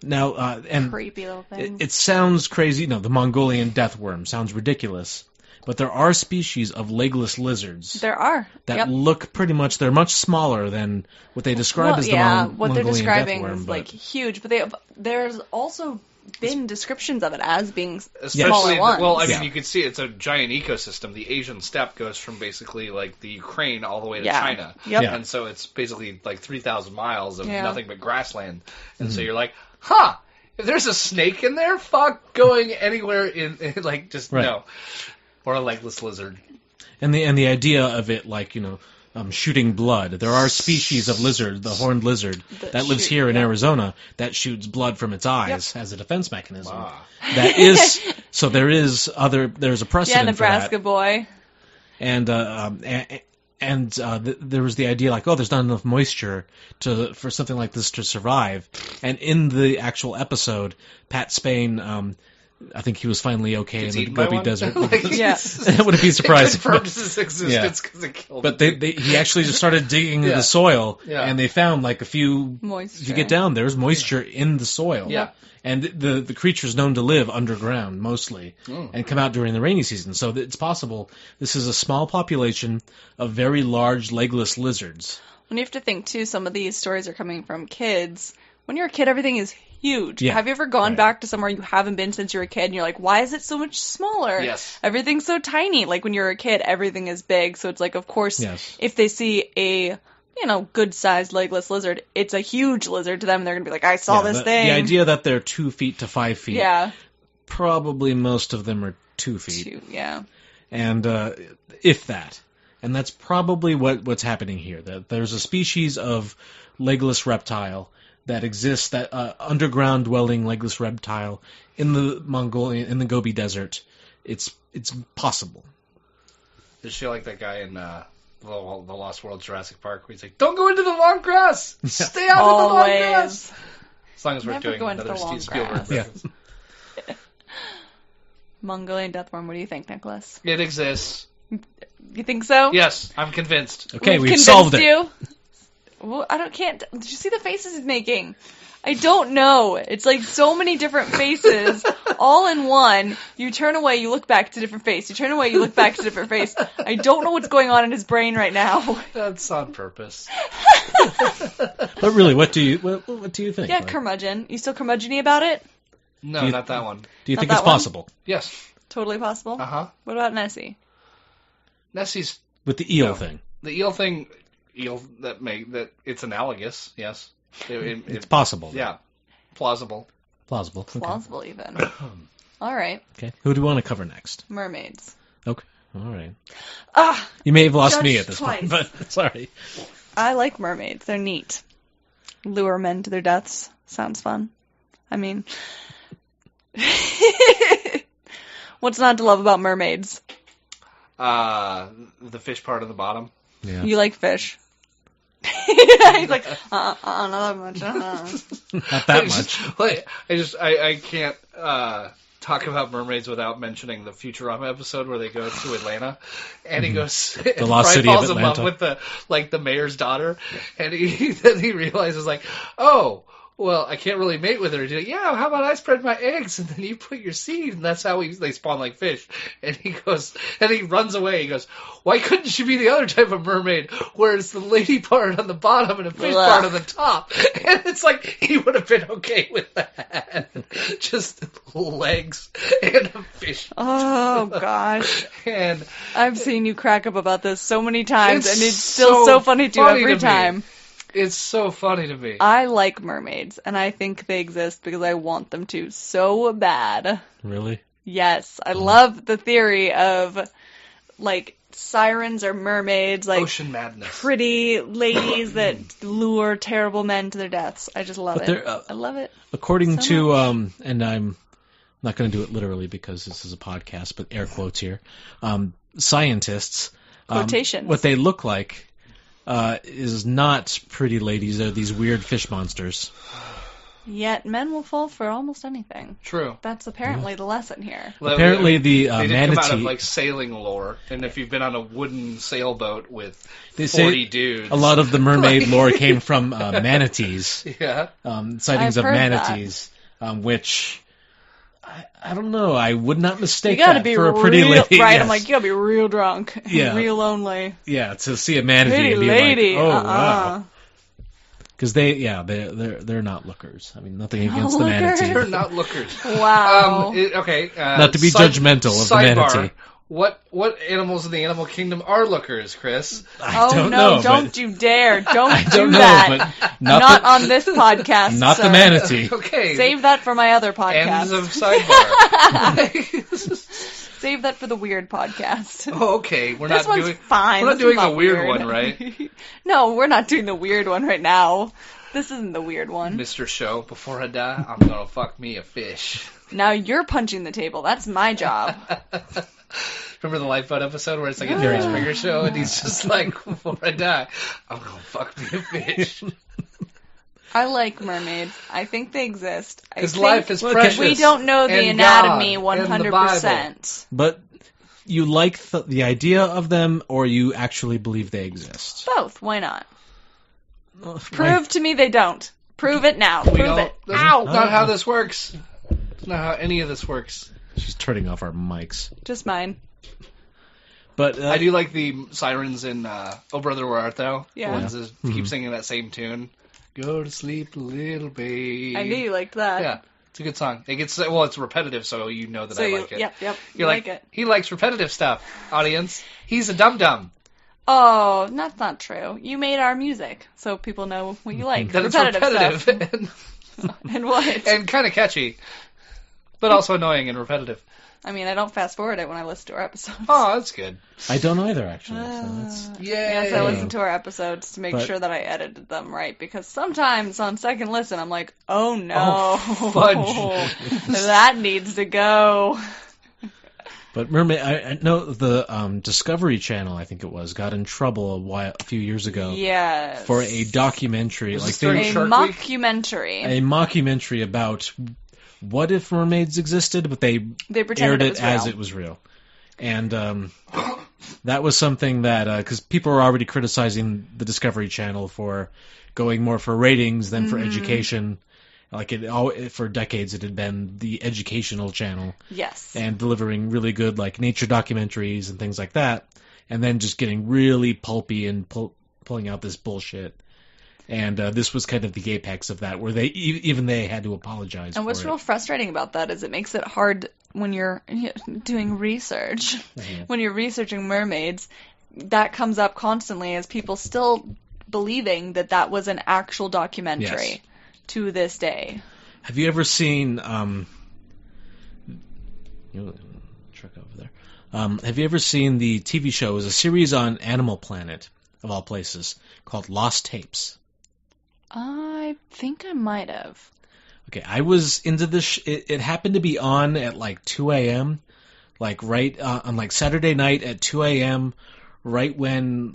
Now, and Creepy little things. it sounds crazy. No, the Mongolian Death Worm sounds ridiculous. But there are species of legless lizards There are. that look pretty much, they're much smaller than what they describe as the what Mongolian they're describing Death Worm. is like huge, but there's also been descriptions of it as being Especially, smaller ones. well, I mean, you can see it's a giant ecosystem. The Asian steppe goes from basically like the Ukraine all the way to China. Yep. Yeah. And so it's basically like 3,000 miles of Yeah. nothing but grassland. And so you're like, huh, if there's a snake in there, fuck going anywhere in like, just Right. no. Or a legless lizard. And the idea of it, like, shooting blood. There are species of lizard, the horned lizard, that lives here in Arizona, that shoots blood from its eyes as a defense mechanism. Wow. That is, so there's a precedent Nebraska for that. boy. And there was the idea like, there's not enough moisture for something like this to survive. And in the actual episode, Pat Spain, I think he was finally okay in the Gobi Desert. It wouldn't be surprising. It confirmed his existence because it killed him. But he actually just started digging into the soil, and they found like a few. Moisture. If you get down, there's moisture in the soil. Yeah. And the creature's known to live underground mostly, and come out during the rainy season. So it's possible this is a small population of very large legless lizards. When you have to think too, some of these stories are coming from kids. When you're a kid, everything is huge. Yeah. Have you ever gone back to somewhere you haven't been since you were a kid and you're like, why is it so much smaller? Yes. Everything's so tiny. Like when you're a kid, everything is big. So it's like, of course, if they see a, good-sized legless lizard, it's a huge lizard to them. And they're going to be like, I saw this thing. The idea that they're 2 feet to 5 feet. Yeah. Probably most of them are 2 feet. Yeah. And if that. And that's probably what's happening here. That there's a species of legless reptile that exists, that underground dwelling legless reptile in the Gobi Desert. It's possible. Is she like that guy in the Lost World Jurassic Park where he's like, don't go into the long grass! Stay out of the long grass! As long as we're Never doing go into another the long Steve Spielberg grass. reference. Mongolian Death Worm, what do you think, Nicholas? It exists. You think so? Yes, I'm convinced. Okay, we've convinced solved it. You? Well, can't. Did you see the faces he's making? I don't know. It's like so many different faces, all in one. You turn away, you look back, it's a different face. You turn away, you look back, it's a different face. I don't know what's going on in his brain right now. That's on purpose. But really, what do you think? Yeah, Like, curmudgeon. You still curmudgeon-y about it? No, not that one. do you Not think that it's one? possible? Yes. Totally possible. Uh-huh. What about Nessie? Nessie's... With the eel thing. The eel thing... that it's analogous, yes. It's possible. Yeah. Plausible. Plausible. Okay. Plausible, even. All right. Okay. Who do you want to cover next? Mermaids. Okay. All right. Ah! You may have lost Judged me at this twice. point, but sorry. I like mermaids. They're neat. Lure men to their deaths. Sounds fun. I mean... What's not to love about mermaids? The fish part of the bottom. Yeah. You like fish. He's like, not that much. Not that much. I can't talk about mermaids without mentioning the Futurama episode where they go to Atlanta, and he goes, The lost city of falls in love Atlanta. with the mayor's daughter, and then he realizes like, oh. Well, I can't really mate with her. He's like, yeah, how about I spread my eggs and then you put your seed, and that's how they spawn like fish. And he runs away. He goes, why couldn't she be the other type of mermaid, where it's the lady part on the bottom and a fish part on the top? And it's like he would have been okay with that, just legs and a fish. Oh gosh, And I've seen you crack up about this so many times, It's and it's still so funny to you funny every to me. time. it's so funny to me. I like mermaids, and I think they exist because I want them to so bad. Really? Yes, I love the theory of, like, sirens or mermaids, like Ocean madness. pretty ladies that lure terrible men to their deaths. I just love it. I love it. According So to, and I'm not going to do it literally because this is a podcast, but air quotes here, scientists, Quotations. what they look like is not pretty ladies. They're these weird fish monsters. Yet men will fall for almost anything. True. That's apparently the lesson here. Apparently the they did manatee... come out of like sailing lore, and if you've been on a wooden sailboat with They 40 say dudes, a lot of the mermaid lore came from manatees. yeah, Sightings I've of heard manatees, which I don't know. I would not You mistake gotta that be for a real, pretty lady. right? Yes. I'm like, you gotta be real drunk, Yeah. real lonely. Yeah, to see a manatee Pretty and be lady, like, oh wow, because they're not lookers. I mean, nothing against the lookers? manatee. they're not lookers. Wow. Okay. Not to be judgmental of the manatee. What animals in the animal kingdom are lookers, Chris? I don't no, know, don't but you dare. Don't I do don't know, that. but Not on this podcast, not sir. the manatee. Okay. Save that for my other podcast. Ends of sidebar. Save that for the weird podcast. Oh, okay. We're This not one's doing. fine. We're not This doing one's the weird one, right? No, we're not doing the weird one right now. This isn't the weird one. Mr. Show, before I die, I'm gonna fuck me a fish. Now you're punching the table. That's my job. Remember the Lifeboat episode where it's like a Jerry Springer show, and he's just like, before I die, I'm gonna fuck me a fish. I like mermaids. I think they exist. Because life is precious. We don't know the and anatomy God, and the Bible. 100%. But you like the idea of them, or you actually believe they exist? Both. Why not? Prove to me they don't. Prove it now. Prove it. That's Ow! not how this works. That's not how any of this works. She's turning off our mics. Just mine. But I do like the sirens in Oh Brother, Where Art Thou? Yeah. The ones that keep singing that same tune. Go to sleep, little babe. I knew you liked that. Yeah, it's a good song. It gets it's repetitive, so you know that So I you, like it. Yep. You're like like, it. he likes repetitive stuff, audience. He's a dum-dum. Oh, that's not true. You made our music, so people know what you like. That it's repetitive repetitive stuff. And what? and kind of catchy, but also annoying and repetitive. I mean, I don't fast forward it when I listen to our episodes. Oh, that's good. I don't either, actually. So that's... Yes, I listen to our episodes to make But- sure that I edited them right, because sometimes on second listen I'm like, oh no, fudge. that needs to go. But mermaid, I know the Discovery Channel, I think it was, got in trouble a few years ago Yes. for a documentary, Was like this during A Shark Week? mockumentary. a mockumentary about what if mermaids existed, but they pretended aired it was as real. it was real. And that was something that, because people were already criticizing the Discovery Channel for going more for ratings than for education. Like for decades, it had been the educational channel Yes. and delivering really good like nature documentaries and things like that, and then just getting really pulpy and pulling out this bullshit. And this was kind of the apex of that, where even they had to apologize. And what's for real it. frustrating about that is it makes it hard when you're doing research. When you're researching mermaids, that comes up constantly as people still believing that was an actual documentary. Yes. To this day. Have you ever seen? Truck over there. Have you ever seen the TV show? It was a series on Animal Planet, of all places, called Lost Tapes. I think I might have. Okay, I was into this. It happened to be on at like 2 a.m., like right on like Saturday night at 2 a.m., right when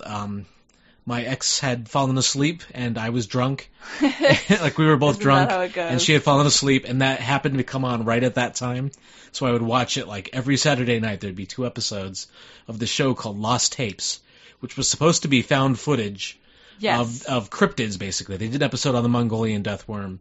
my ex had fallen asleep and I was drunk. Like we were both Isn't drunk that how it goes? and she had fallen asleep, and that happened to come on right at that time. So I would watch it like every Saturday night. There'd be 2 episodes of the show called Lost Tapes, which was supposed to be found footage Yes. of cryptids, basically. They did an episode on the Mongolian Death Worm.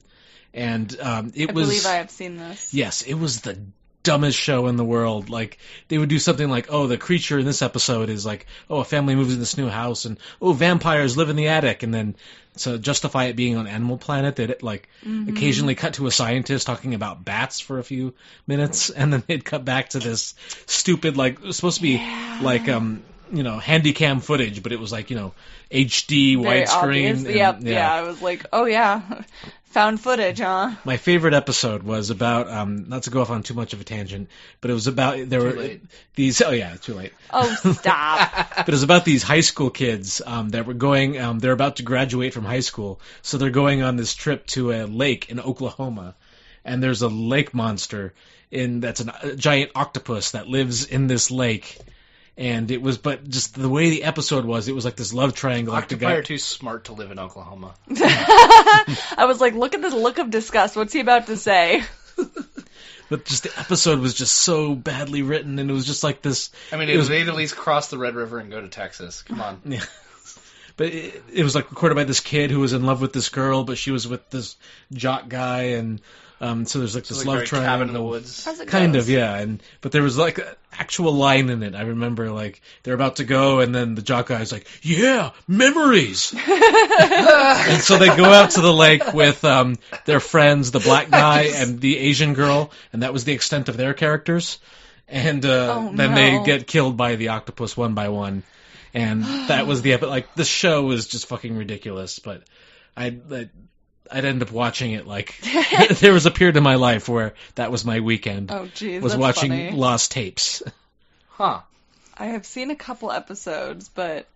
And I believe I have seen this. Yes, it was the dumbest show in the world. Like, they would do something like, oh, the creature in this episode is like, oh, a family moves in this new house, and oh, vampires live in the attic, and then to justify it being on Animal Planet, they'd like occasionally cut to a scientist talking about bats for a few minutes, and then they'd cut back to this stupid, like, it was supposed to be like handycam footage, but it was like, HD Very widescreen. obvious. Yeah. I was like, oh yeah, found footage, huh? My favorite episode was about, not to go off on too much of a tangent, but it was about, these, oh yeah, too late. Oh, stop. But it was about these high school kids that were going, they're about to graduate from high school, so they're going on this trip to a lake in Oklahoma, and there's a lake monster that's a giant octopus that lives in this lake, And it was, but just the way the episode was, it was like this love triangle. Like the Octopi guy are too smart to live in Oklahoma. I was like, look at this look of disgust. What's he about to say? But just the episode was just so badly written, and it was just like this. I mean, they'd at least cross the Red River and go to Texas. Come on. Yeah. But it was like recorded by this kid who was in love with this girl, but she was with this jock guy, and so there's like this love triangle. Cabin in the woods. Kind of, yeah. But there was like an actual line in it. I remember like they're about to go, and then the jock guy's like, "Yeah, memories." And so they go out to the lake with their friends, the black guy and the Asian girl, and that was the extent of their characters. And then they get killed by the octopus one by one. And that was the epic. Like, the show was just fucking ridiculous, but I'd end up watching it. Like, there was a period in my life where that was my weekend. Oh, jeez, was that's watching funny. lost tapes. Huh. I have seen a couple episodes, but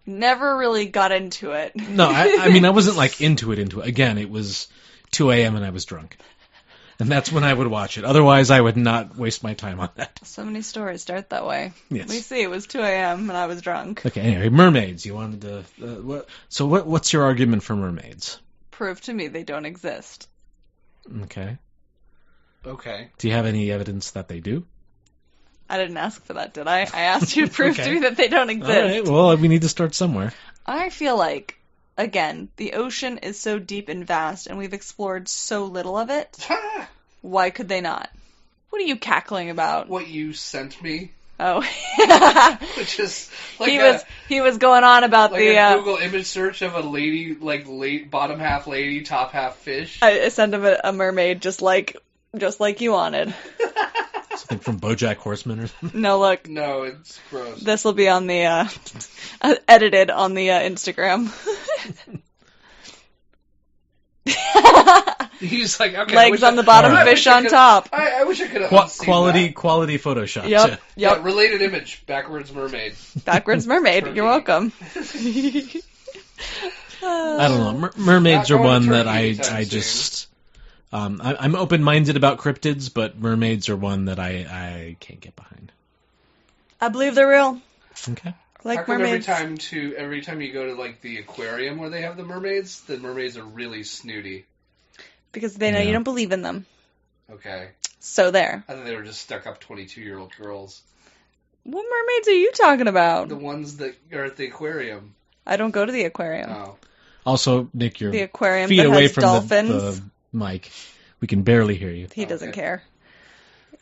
never really got into it. No, I mean, I wasn't like into it. Again, it was 2 a.m. and I was drunk. And that's when I would watch it. Otherwise, I would not waste my time on that. So many stories start that way. Yes. We see it was 2 a.m. and I was drunk. Okay, anyway, mermaids. You wanted to... what's your argument for mermaids? Prove to me they don't exist. Okay. Okay. Do you have any evidence that they do? I didn't ask for that, did I? I asked you to prove Okay. to me that they don't exist. All right, well, we need to start somewhere. I feel like, again, the ocean is so deep and vast, and we've explored so little of it. Why could they not? What are you cackling about? What you sent me, Oh, which is like he was going on about like the a Google image search of a lady, like bottom half lady, top half fish. I sent him a mermaid just like you wanted. Something from BoJack Horseman or something? No, look, No, it's gross. this will be on the edited on the Instagram. He's like, okay, Legs on the bottom, Alright. fish on top. I wish I could have Quality Photoshop. Yep. Yeah, related image, backwards mermaid. Backwards mermaid. Turkey. You're welcome. I don't know. Mermaids Not are going one to that Turkey I anytime just... I'm open-minded about cryptids, but mermaids are one that I can't get behind. I believe they're real. Okay. How Like come mermaids. every time you go to like the aquarium where they have the mermaids are really snooty. Because they know Yeah. you don't believe in them. Okay. So there. I thought they were just stuck up 22-year-old girls. What mermaids are you talking about? The ones that are at the aquarium. I don't go to the aquarium. Oh. Also, Nick, your The aquarium feet that away has from dolphins. the mic. We can barely hear you. He doesn't Okay. care.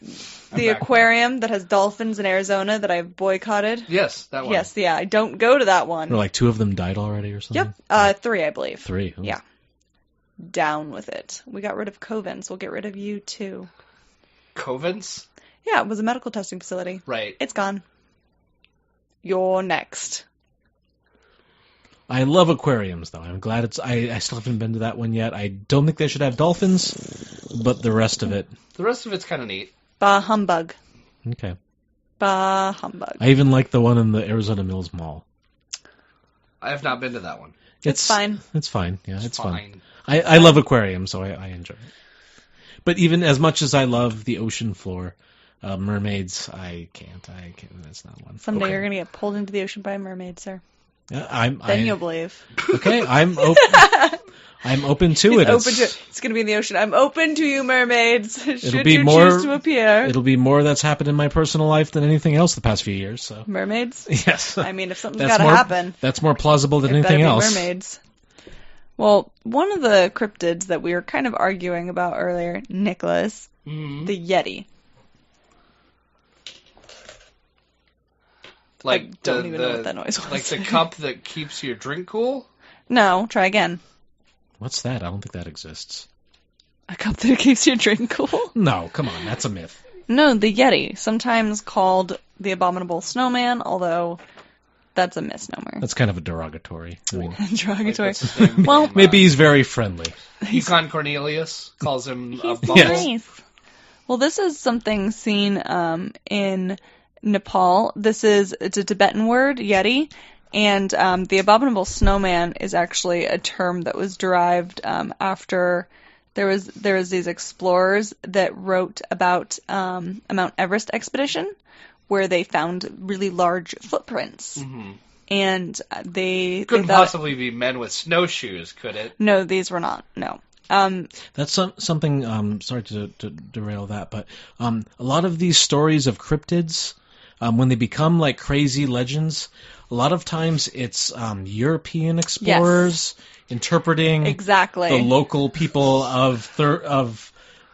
I'm The back aquarium that has dolphins in Arizona that I've boycotted. Yes, that one. Yes, yeah, I don't go to that one. Or like 2 of them died already or something? Yep, 3, I believe. 3. Oh. Yeah. Down with it. We got rid of Covens. We'll get rid of you too. Covens? Yeah, it was a medical testing facility. Right. It's gone. You're next. I love aquariums, though. I'm glad it's... I still haven't been to that one yet. I don't think they should have dolphins, but the rest of it... The rest of it's kind of neat. Bah humbug. Okay. Bah humbug. I even like the one in the Arizona Mills Mall. I have not been to that one. It's fine. It's fine. Yeah, it's fun. fine. I love aquariums, so I enjoy it. But even as much as I love the ocean floor, mermaids, I can't. That's not one. Someday Okay. you're going to get pulled into the ocean by a mermaid, sir. Yeah, Then you'll believe. Okay, I'm open. I'm open to He's it. open to it. It's going to be in the ocean. I'm open to you, mermaids. Should be you more- choose to appear. It'll be more that's happened in my personal life than anything else the past few years. So Mermaids? yes, I mean, if something's That's got to more- happen, that's more plausible than it better anything be else. mermaids. Well, one of the cryptids that we were kind of arguing about earlier, Nicholas, Mm-hmm. the Yeti. Like I don't even know what that noise was. Like the cup that keeps your drink cool? No, try again. What's that? I don't think that exists. A cup that keeps your drink cool? No, come on, that's a myth. No, the Yeti, sometimes called the Abominable Snowman, although that's a misnomer. That's kind of a derogatory. I mean, Derogatory. Like, what's his name Well, from, maybe he's very friendly. Yukon Cornelius calls him a He's bubble. Yes. nice. Well, this is something seen in Nepal. It's a Tibetan word, Yeti, and the Abominable Snowman is actually a term that was derived after there was these explorers that wrote about a Mount Everest expedition, where they found really large footprints. Mm-hmm. And they Couldn't thought, possibly be men with snowshoes, could it? no, these were not. No. That's something. Sorry to derail that, but a lot of these stories of cryptids, when they become like crazy legends, a lot of times it's European explorers interpreting Exactly. the local people of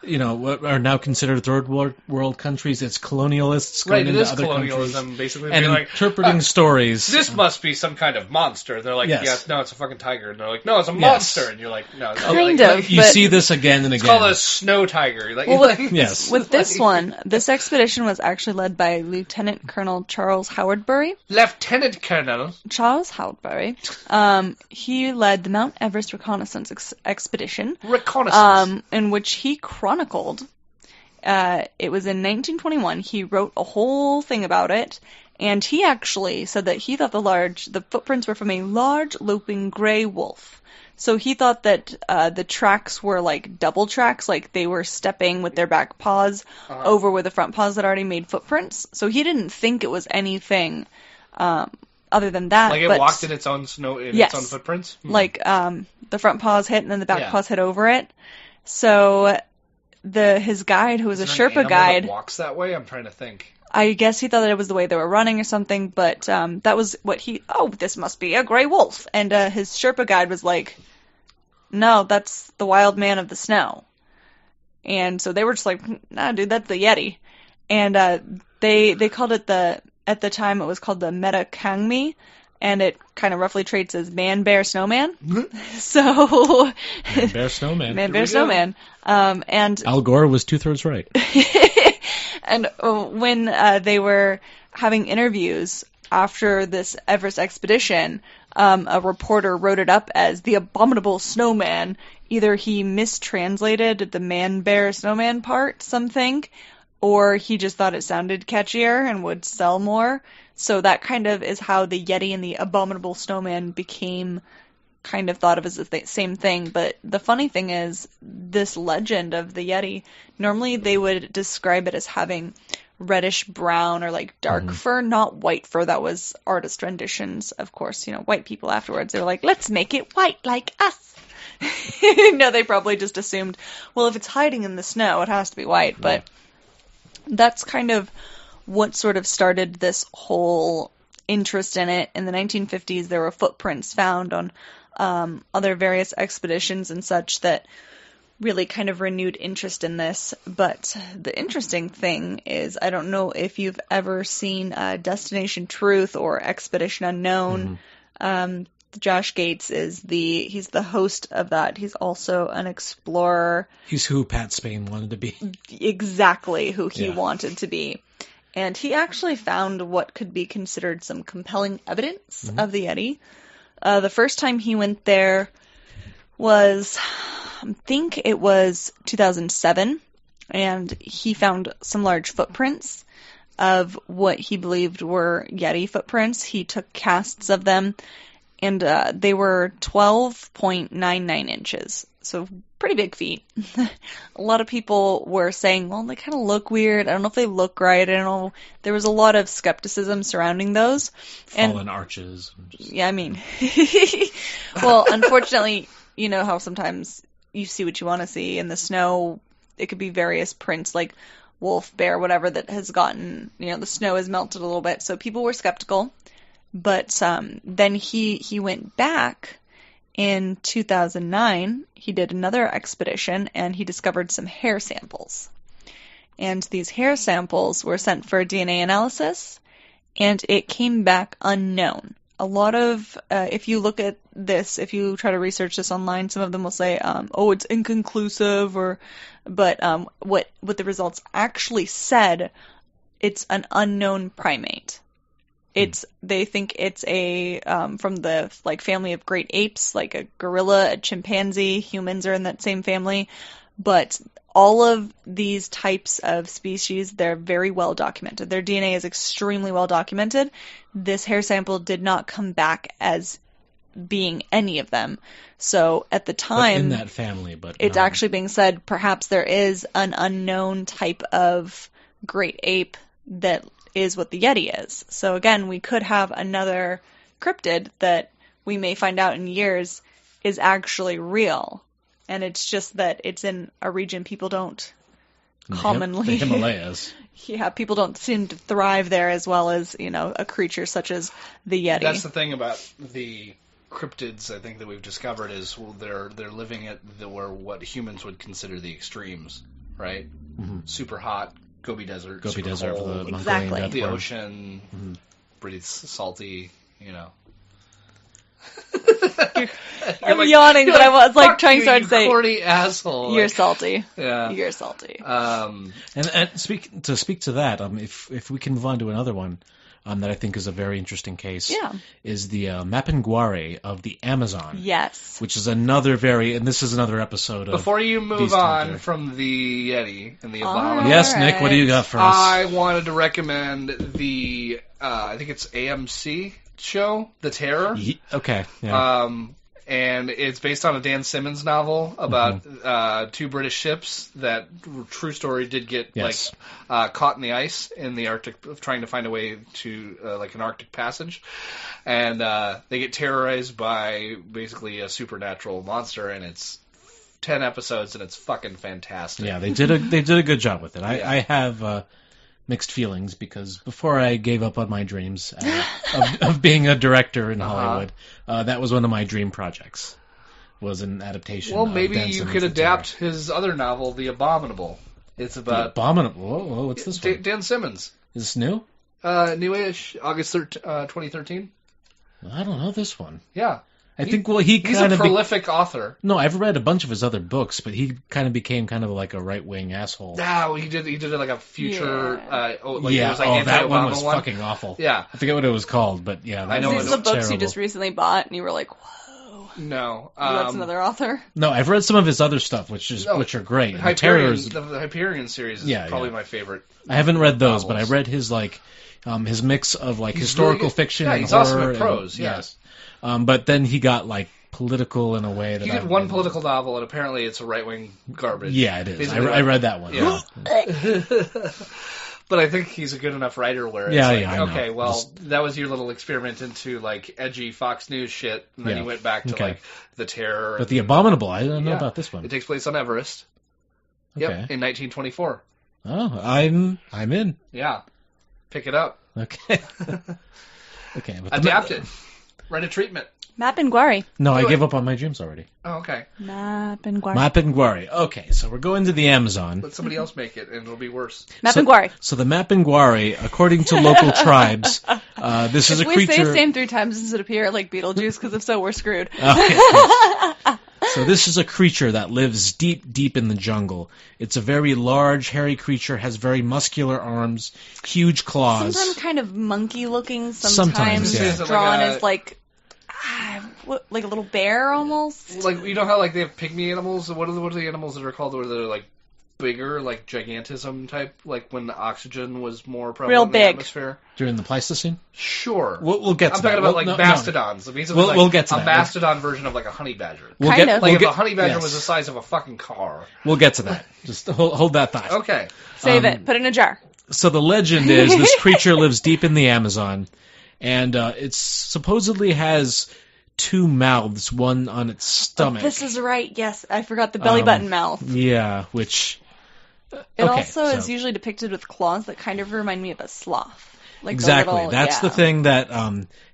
what are now considered third world countries. It's colonialists going into other colonialism, countries basically, and being like, interpreting stories. This must be some kind of monster. And they're like, Yes. yes, no, it's a fucking tiger. And they're like, no, it's a Yes. monster. And you're like, no, Kind like, of. You but- see this again and It's again. called a snow tiger. You're like, Well, like, Yes. With this one, this expedition was actually led by Lieutenant Colonel Charles Howardbury. Lieutenant Colonel. Charles Howardbury. He led the Mount Everest reconnaissance expedition, Reconnaissance. in which he chronicled. It was in 1921. He wrote a whole thing about it, and he actually said that he thought the footprints were from a large loping gray wolf. So he thought that the tracks were like double tracks, like they were stepping with their back paws over where the front paws had already made footprints. So he didn't think it was anything other than that. Like it but, walked in its own snow, Yes. its own footprints? like the front paws hit and then the back Yeah. paws hit over it. So his guide, who was Is a there an Sherpa animal guide, that walks that way? I'm trying to think. I guess he thought that it was the way they were running or something, but that was what this must be a gray wolf. And his Sherpa guide was like, no, that's the wild man of the snow. And so they were just like, nah, dude, that's the Yeti. And they called it at the time it was called the Metakangmi, and it kind of roughly traits as man, bear, snowman. So Man, bear, snowman. man, bear, snowman. And Al Gore was 2/3 right. and when they were having interviews after this Everest expedition, a reporter wrote it up as the abominable snowman. Either he mistranslated the man, bear, snowman part, something, or he just thought it sounded catchier and would sell more. So that kind of is how the Yeti and the abominable snowman became kind of thought of as the same thing. But the funny thing is, this legend of the Yeti, normally they would describe it as having reddish brown or like dark fur, not white fur. That was artist renditions, of course. White people afterwards, they were like, let's make it white like us. No, they probably just assumed, well, if it's hiding in the snow, it has to be white. But that's kind of what sort of started this whole interest in it. In the 1950s, there were footprints found on other various expeditions and such that really kind of renewed interest in this. But the interesting thing is, I don't know if you've ever seen Destination Truth or Expedition Unknown. Josh Gates he's the host of that. He's also an explorer. He's who Pat Spain wanted to be. Exactly who he wanted to be. And he actually found what could be considered some compelling evidence of the Yeti. The first time he went there was, I think it was 2007, and he found some large footprints of what he believed were Yeti footprints. He took casts of them, and they were 12.99 inches. So pretty big feet. A lot of people were saying, well, they kind of look weird. I don't know if they look right. I don't know. There was a lot of skepticism surrounding those. Fallen arches. Yeah, I mean. Well, unfortunately, you know how sometimes you see what you want to see in the snow. It could be various prints like wolf, bear, whatever that has gotten, the snow has melted a little bit. So people were skeptical. But then he went back in 2009. He did another expedition, and he discovered some hair samples. And these hair samples were sent for DNA analysis, and it came back unknown. A lot of, if you look at this, if you try to research this online, some of them will say, it's inconclusive, but what the results actually said, it's an unknown primate. They think it's a from the family of great apes, like a gorilla, a chimpanzee. Humans are in that same family, but all of these types of species, they're very well documented. Their DNA is extremely well documented. This hair sample did not come back as being any of them. So at the time, in that family, but it's actually being said perhaps there is an unknown type of great ape that is what the Yeti is. So again, we could have another cryptid that we may find out in years is actually real. And it's just that it's in a region people don't commonly... The Himalayas. Yeah, people don't seem to thrive there as well as, a creature such as the Yeti. That's the thing about the cryptids, I think, that we've discovered is they're living at where what humans would consider the extremes, right? Mm-hmm. Super hot, Gobi Desert, Gobi Desert cold, for the exactly. Mongolian Death the Worms. ocean, pretty salty, I'm yawning, but I was like trying so hard to say, corny asshole. You're salty. Yeah. You're salty. And speak to that, if we can move on to another one that I think is a very interesting case, is the Mapinguari of the Amazon. Yes. Which is another and this is another episode of Before you move Beast on Hunter. from the Yeti and the Abominable, Yes, Nick, what do you got for us? I wanted to recommend the, I think it's AMC show, The Terror. Okay. Yeah. And it's based on a Dan Simmons novel about two British ships that, true story, did get caught in the ice in the Arctic, trying to find a way to an Arctic passage, and they get terrorized by basically a supernatural monster, and it's 10 episodes, and it's fucking fantastic. Yeah, they did a good job with it. I have mixed feelings because before I gave up on my dreams of being a director in Hollywood, that was one of my dream projects. Was an adaptation. Well, of maybe Dan you Simmons' could The adapt Terror. his other novel, The Abominable. It's about The Abominable. Whoa, what's this one? Dan Simmons. Is this new? Newish, August 2013. I don't know this one. Yeah. I think he's a prolific author. No, I've read a bunch of his other books, but he kind of became kind of like a right-wing asshole. No, he did it like a future. It was that one was fucking awful. Yeah, I forget what it was called, but yeah, I know These are the books terrible. you just recently bought, and you were like, "Whoa." No, That's another author. No, I've read some of his other stuff, which are great. The Hyperion series is probably my favorite. I haven't read those, novels. but I read his his mix of historical fiction and he's horror. Awesome at prose. Yes, but then he got political in a way that he did one political novel, and apparently it's a right-wing garbage. Yeah, it is. I read that one. Yeah. But I think he's a good enough writer where it's okay, well, that was your little experiment into edgy Fox News shit, and then you went back to The Terror. But The Abominable, I don't know about this one. It takes place on Everest. Okay. Yep, in 1924. Oh, I'm in. Yeah, pick it up. Okay. Okay. But adapt it. Write a treatment. Mapinguari. No, I gave up on my dreams already. Oh, okay. Mapinguari. Okay, so we're going to the Amazon. Let somebody else make it, and it'll be worse. Mapinguari. So the Mapinguari, according to local tribes, this is a creature... If we say the same 3 times, does it appear like Beetlejuice? Because if so, we're screwed. Okay. So this is a creature that lives deep, deep in the jungle. It's a very large, hairy creature, has very muscular arms, huge claws. Sometimes kind of monkey-looking, sometimes drawn as like a little bear almost. Like, you know how they have pygmy animals? What are the animals that are called where they're bigger, like gigantism type, like when the oxygen was more prevalent in the atmosphere? During the Pleistocene? Sure. We'll get to I'm that. talking about mastodons. No. We'll get to that. A mastodon version of a honey badger. If a honey badger was the size of a fucking car. We'll get to that. Just hold that thought. Okay. Save it. Put it in a jar. So the legend is this creature lives deep in the Amazon, and it supposedly has 2 mouths, one on its stomach. Oh, this is right. Yes, I forgot the belly button mouth. Yeah, which... It also is usually depicted with claws that kind of remind me of a sloth. Exactly. That's the thing that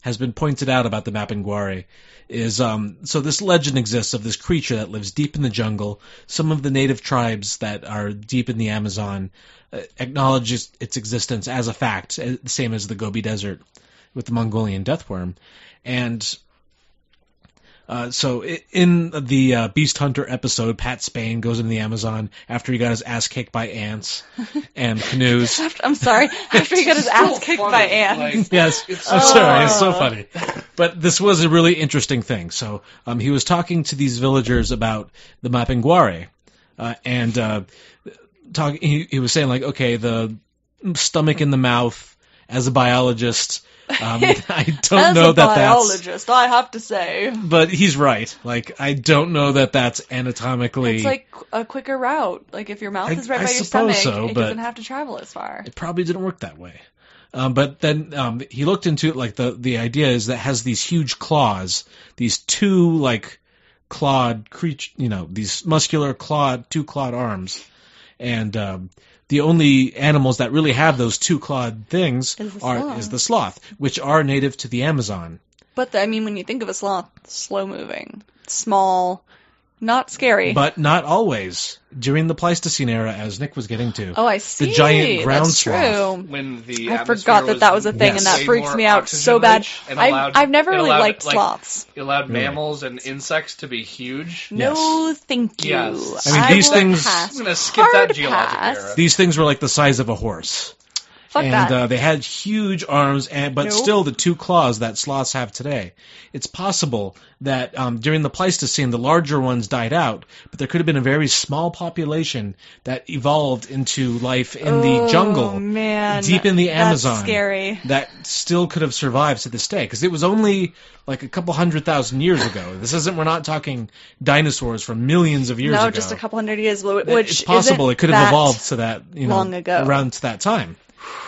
has been pointed out about the Mapinguari. Is so this legend exists of this creature that lives deep in the jungle. Some of the native tribes that are deep in the Amazon acknowledge its existence as a fact, the same as the Gobi Desert with the Mongolian Death Worm. And so in the Beast Hunter episode, Pat Spain goes into the Amazon after he got his ass kicked by ants and canoes. I'm sorry, after he got his ass kicked by ants. Yes, I'm sorry, it's so funny. But this was a really interesting thing. So he was talking to these villagers about the Mapinguari, and he was saying okay, the stomach in the mouth, as a biologist... I don't know that that's... As a biologist, I have to say. But he's right. I don't know that that's anatomically... It's like a quicker route. If your mouth is right by your stomach, it doesn't have to travel as far. It probably didn't work that way. But then he looked into it, like the idea is that it has these huge claws, these two like clawed creature, these muscular two clawed arms, and the only animals that really have those two clawed things is the sloth, which are native to the Amazon. But when you think of a sloth, slow moving, small, not scary. But not always. During the Pleistocene era, as Nick was getting to. Oh, I see. The giant ground That's sloth. True. When the I forgot that was a thing, yes. and that way freaks more me out oxygen so bad. rich and I've never really liked sloths. It allowed mammals and insects to be huge. No, thank you. Yes. These things... I'm going to skip that geologic era. These things were like the size of a horse. Fuck that. And they had huge arms, but still the two claws that sloths have today. It's possible that during the Pleistocene, the larger ones died out, but there could have been a very small population that evolved into life in the jungle, deep in the Amazon. That's scary. That still could have survived to this day, because it was only like a couple 100,000 years ago. We're not talking dinosaurs from millions of years ago. No, just a couple hundred years, which it's possible it could have evolved to that, long ago. around to that time.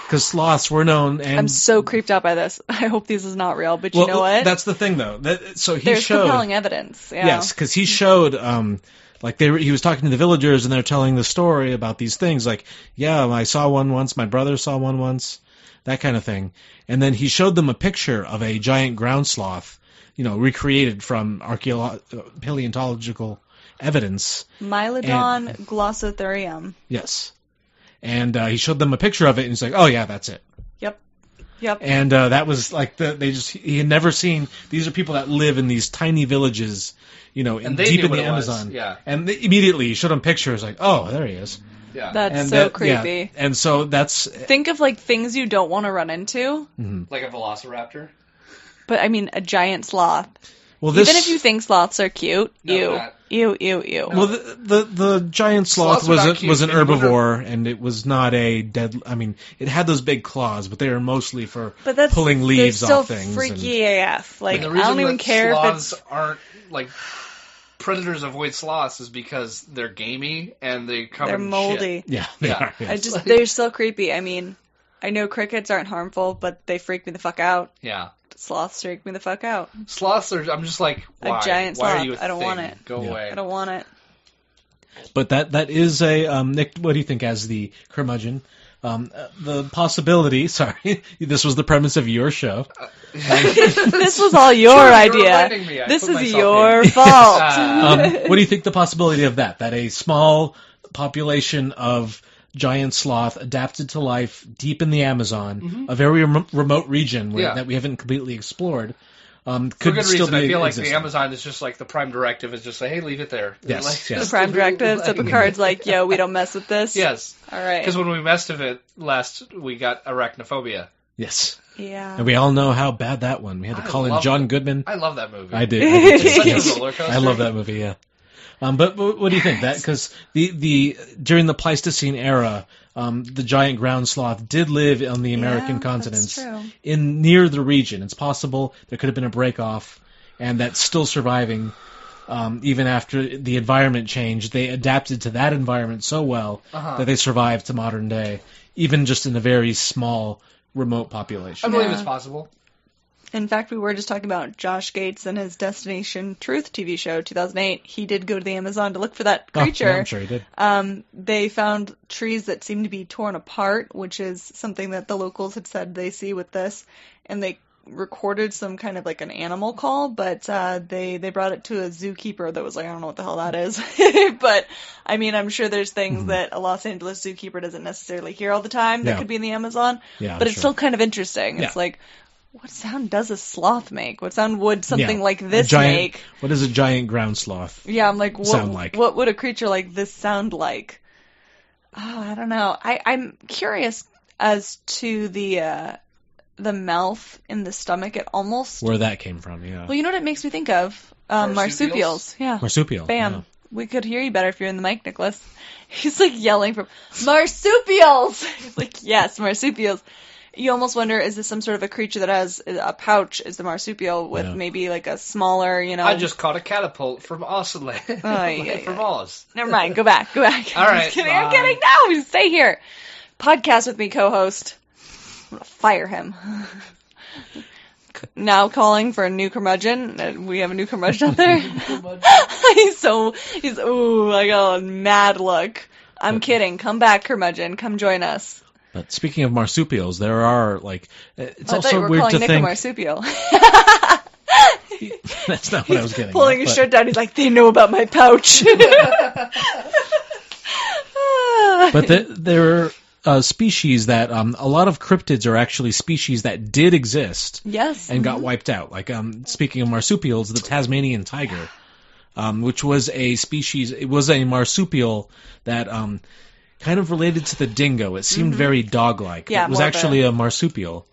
Because sloths were known, and I'm so creeped out by this. I hope this is not real, but you know what? That's the thing, though. There's compelling evidence. Yeah. Yes, because he showed, he was talking to the villagers, and they're telling the story about these things. Like, yeah, I saw one once, my brother saw one once, that kind of thing. And then he showed them a picture of a giant ground sloth, recreated from paleontological evidence. Mylodon glossotherium. Yes. And he showed them a picture of it, and he's like, "Oh yeah, that's it." Yep. And that was like he had never seen. These are people that live in these tiny villages, deep in the Amazon. Yeah. And immediately he showed them pictures, like, "Oh, there he is." Yeah. That's creepy. Yeah. And so think of like things you don't want to run into, like a velociraptor. But a giant sloth. Well, even if you think sloths are cute, No, ew. Well, the giant sloth was an herbivore, and it was not a dead. It had those big claws, but they were mostly for pulling leaves off things. They're still freaky AF. Like, the I don't even care if sloths aren't like predators avoid sloths is because they're gamey and they're moldy. Shit. Yeah, they are. Yes. They're still creepy. I know crickets aren't harmful, but they freak me the fuck out. Yeah. Sloths freak me the fuck out. Sloths are, I'm just like, why? A giant sloth. Why are you I don't want it. Go away. I don't want it. But that is a, Nick, what do you think as the curmudgeon? The possibility, sorry, this was the premise of your show. This was all your idea. This is your fault. What do you think the possibility of that a small population of giant sloth adapted to life deep in the Amazon, a very remote region that we haven't completely explored, could for good still reason. I feel like existing. the Amazon is just like the prime directive is just like, hey, leave it there. Yes. The prime directive. So Picard's like, yo, we don't mess with this. Yes. All right. Because when we messed with it last, we got arachnophobia. Yes. Yeah. And we all know how bad that one. We had to call in John Goodman. I love that movie. I did. It's such Yes. a roller coaster. I love that movie. Yeah. But what do you think? That because the during the Pleistocene era, the giant ground sloth did live on the American continents in near the region. It's possible there could have been a break off, and that's still surviving. Even after the environment changed, they adapted to that environment so well that they survived to modern day, even just in a very small, remote population. I believe it's possible. In fact, we were just talking about Josh Gates and his Destination Truth TV show, 2008. He did go to the Amazon to look for that creature. Yeah, I'm sure he did. They found trees that seemed to be torn apart, which is something that the locals had said they see with this. And they recorded some kind of like an animal call, but they brought it to a zookeeper that was like, I don't know what the hell that is. But, I'm sure there's things that a Los Angeles zookeeper doesn't necessarily hear all the time that could be in the Amazon. Yeah, but it's still kind of interesting. It's like, what sound does a sloth make? What sound would something like this make? What does a giant ground sloth I'm like, sound like? What would a creature like this sound like? Oh, I don't know. I'm curious as to the mouth in the stomach. It almost... Where that came from, yeah. Well, you know what it makes me think of? Marsupials. Yeah. Marsupial. Bam. Yeah. We could hear you better if you're in the mic, Nicholas. He's like yelling from, marsupials! He's like, yes, marsupials. You almost wonder, is this some sort of a creature that has a pouch, is the marsupial, with maybe like a smaller, I just caught a catapult from Austin. From Oz. Never mind, go back. All right. I'm kidding, no, stay here. Podcast with me, co-host. gonna fire him. Now calling for a new curmudgeon. We have a new curmudgeon out there. he's I got a mad look. I'm kidding. Come back, curmudgeon. Come join us. But speaking of marsupials, there are, like, it's also weird to Nick think... a marsupial. That's not what I was getting Pulling at, his shirt down, he's like, they know about my pouch. But there are species that, a lot of cryptids are actually species that did exist. Yes. And got wiped out. Like, speaking of marsupials, the Tasmanian tiger, which was a species, it was a marsupial that, kind of related to the dingo. It seemed very dog-like. Yeah, it was actually a marsupial.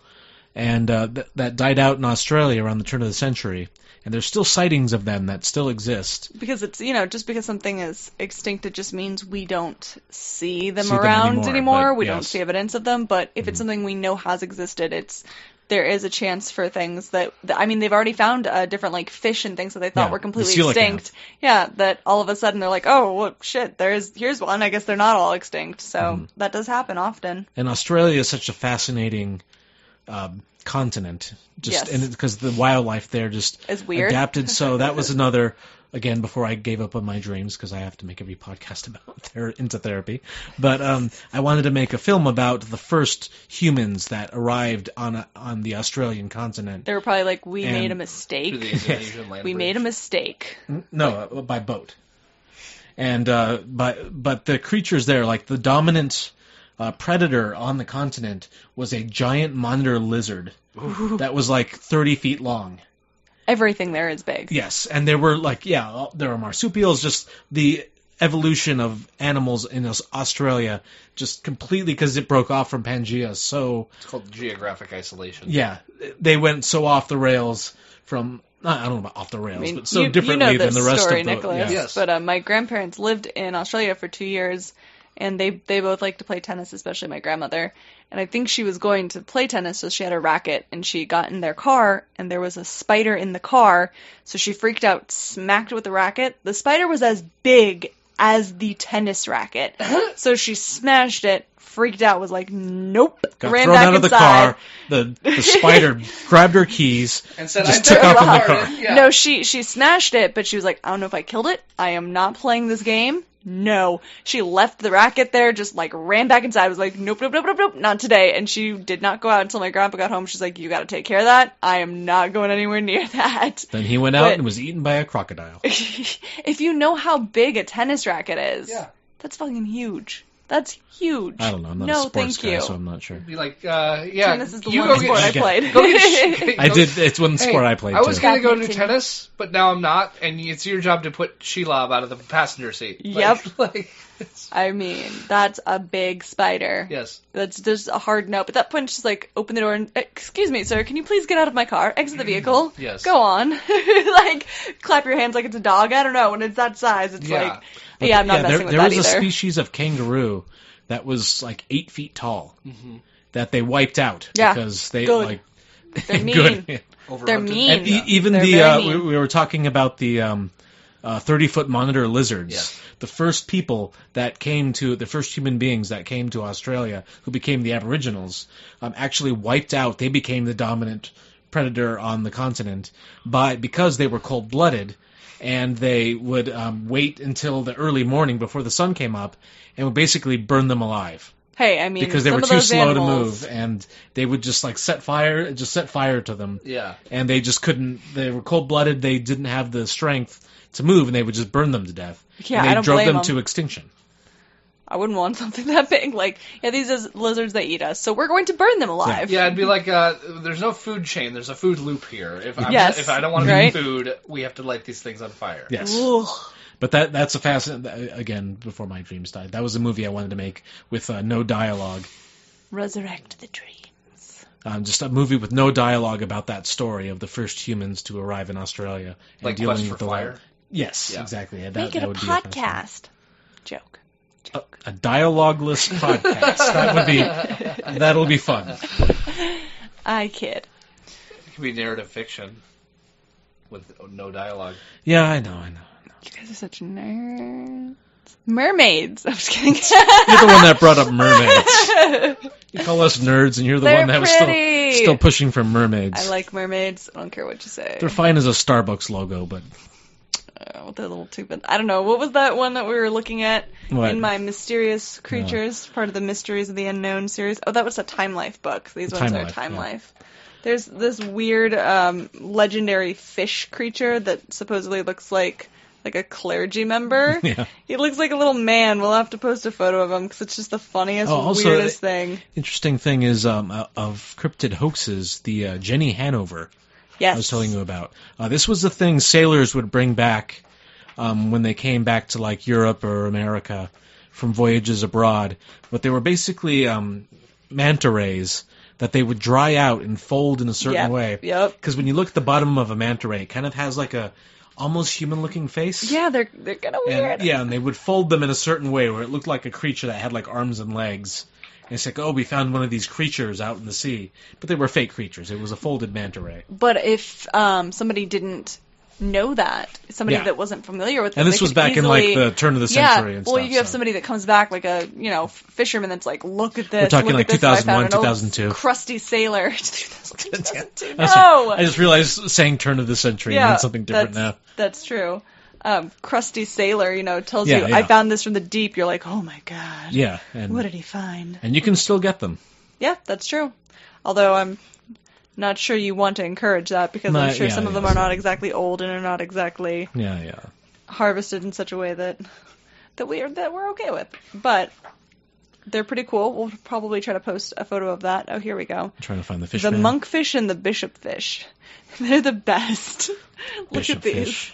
And that died out in Australia around the turn of the century. And there's still sightings of them that still exist. Because it's, just because something is extinct, it just means we don't see them around anymore. We don't see evidence of them. But if it's something we know has existed, there is a chance for things that they've already found different, like, fish and things that they thought were completely extinct. Yeah, that all of a sudden they're like, oh, well, shit, here's one. I guess they're not all extinct. So that does happen often. And Australia is such a fascinating continent, because the wildlife there just is weird. Adapted. So that was another, again, before I gave up on my dreams, because I have to make every podcast about into therapy. But I wanted to make a film about the first humans that arrived on the Australian continent. They were probably like, we made a mistake. We made a mistake. No, by boat. And but the creatures there, like the dominant predator on the continent was a giant monitor lizard that was like 30 feet long. Everything there is big. Yes, and there were there are marsupials, just the evolution of animals in Australia just completely, because it broke off from Pangea, so... It's called geographic isolation. Yeah, they went so off the rails from... I don't know about off the rails, but so differently than the rest story, of the... Nicholas, yes. But my grandparents lived in Australia for 2 years, and they both like to play tennis, especially my grandmother. And I think she was going to play tennis, so she had a racket, and she got in their car, and there was a spider in the car, so she freaked out, smacked it with the racket. The spider was as big as the tennis racket. So she smashed it, freaked out, was like, nope, got ran thrown back out of inside. The car. The spider grabbed her keys and said, just took off in the car. Yeah. No, she smashed it, but she was like, I don't know if I killed it. I am not playing this game. No. She left the racket there, just like ran back inside, was like, nope, not today. And she did not go out until my grandpa got home. She's like, you gotta take care of that. I am not going anywhere near that. Then he went out and was eaten by a crocodile. If you know how big a tennis racket is, yeah, that's fucking huge. That's huge. I don't know. I'm not a sports guy, so I'm not sure. Be like, tennis is the one sport I played. I did. It's one sport I played, I was going to go to Badminton. tennis, but now I'm not, and it's your job to put Shelob out of the passenger seat. Yep. It's... I mean, that's a big spider. Yes. That's just a hard no. But at that point, she's like, open the door and, excuse me, sir, can you please get out of my car? Exit the vehicle. Yes. Go on. Like, clap your hands like it's a dog. I don't know. When it's that size, it's like, I'm not messing with that either. There was a species of kangaroo that was like 8 feet tall that they wiped out because they they're mean. Good. They're mean. And even mean. we were talking about the 30-foot monitor lizards. Yes. The first human beings that came to Australia, who became the Aboriginals, actually wiped out. They became the dominant predator on the continent because they were cold-blooded, and they would wait until the early morning before the sun came up and would basically burn them alive. Hey, I mean, because they some were of too those slow animals... to move, and they would just like set fire to them. Yeah. And they just couldn't. They were cold-blooded. They didn't have the strength to move, and they would just burn them to death. Yeah, and they I don't drove blame them them to extinction. I wouldn't want something that big. Like, these are lizards that eat us, so we're going to burn them alive. Yeah, it'd be like, there's no food chain, there's a food loop here. If I don't want to eat food, we have to light these things on fire. Yes. Ugh. But that's a fascinating... Again, before my dreams died, that was a movie I wanted to make with no dialogue. Resurrect the dreams. Just a movie with no dialogue about that story of the first humans to arrive in Australia. And like dealing Quest with for Fire? Yes, exactly. Yeah, Make it a podcast. Joke. A dialogueless podcast. That'll be fun. I kid. It could be narrative fiction with no dialogue. Yeah, I know. You guys are such nerds. Mermaids. I'm just kidding. You're the one that brought up mermaids. You call us nerds, and you're the They're one that was still pushing for mermaids. I like mermaids. I don't care what you say. They're fine as a Starbucks logo, but... They're a little stupid. I don't know. What was that one that we were looking at in my Mysterious Creatures, part of the Mysteries of the Unknown series? Oh, that was a Time Life book. These ones are Time Life. There's this weird legendary fish creature that supposedly looks like a clergy member. Yeah. He looks like a little man. We'll have to post a photo of him because it's just the funniest, weirdest thing. Interesting thing is of cryptid hoaxes, the Jenny Hanover. Yes. I was telling you about. This was the thing sailors would bring back when they came back to like Europe or America from voyages abroad. But they were basically manta rays that they would dry out and fold in a certain way. Yep. Because when you look at the bottom of a manta ray, it kind of has like a almost human-looking face. Yeah, they're kind of weird. And they would fold them in a certain way where it looked like a creature that had like arms and legs. And it's like, oh, we found one of these creatures out in the sea. But they were fake creatures. It was a folded manta ray. But if somebody didn't know that, somebody that wasn't familiar with it, and this was back in like the turn of the century and stuff. Well, you have somebody that comes back, like a fisherman that's like, look at this. We're talking like 2001, 2002. Crusty sailor. 2002. No! I just realized saying turn of the century means something different now. That's true. Crusty sailor, tells you, I found this from the deep. You're like, oh my god. Yeah. What did he find? And you can still get them. Yeah, that's true. Although I'm not sure you want to encourage that because I'm sure some of them are not exactly old and are not exactly harvested in such a way that we're okay with. But they're pretty cool. We'll probably try to post a photo of that. Oh, here we go. I'm trying to find the fish. The monkfish and the bishopfish. They're the best. Look at these. Fish.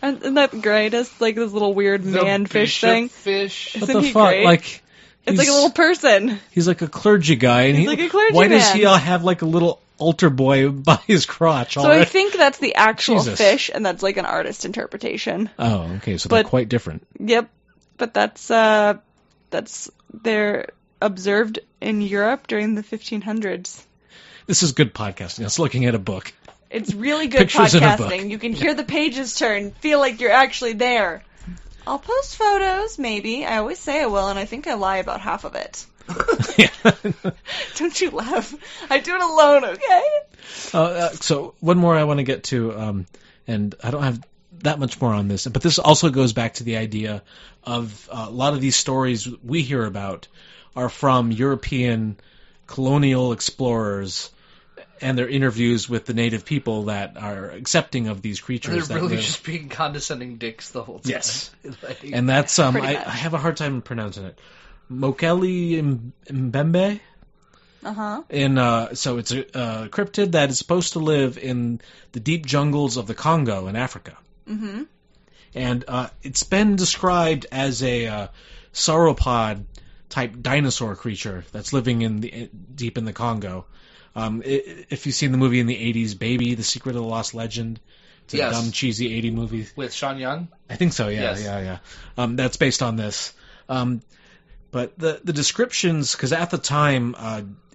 Isn't that great? It's like this little weird man-fish thing. Fish. Isn't what the he fuck? great? Like, it's like a little person. He's like a clergy guy. And he's like a clergy Why man. does he have like a little altar boy by his crotch? So I think that's the actual fish, and that's like an artist interpretation. Oh, okay. So they're quite different. Yep. But they're observed in Europe during the 1500s. This is good podcasting. I was looking at a book. It's really good Pictures podcasting. You can hear the pages turn, feel like you're actually there. I'll post photos, maybe. I always say I will, and I think I lie about half of it. Don't you laugh. I do it alone, okay? So one more I want to get to, and I don't have that much more on this, but this also goes back to the idea of a lot of these stories we hear about are from European colonial explorers and their interviews with the native people that are accepting of these creatures. They're really just being condescending dicks the whole time. Yes. And that's, I have a hard time pronouncing it. Mokele Mbembe? Uh-huh. So it's a cryptid that is supposed to live in the deep jungles of the Congo in Africa. Mm-hmm. And it's been described as a sauropod-type dinosaur creature that's living deep in the Congo. If you've seen the movie in the 80s, Baby, The Secret of the Lost Legend, it's a dumb, cheesy 80 movie. With Sean Young? I think so, yeah, yes. yeah. That's based on this. But the descriptions, because at the time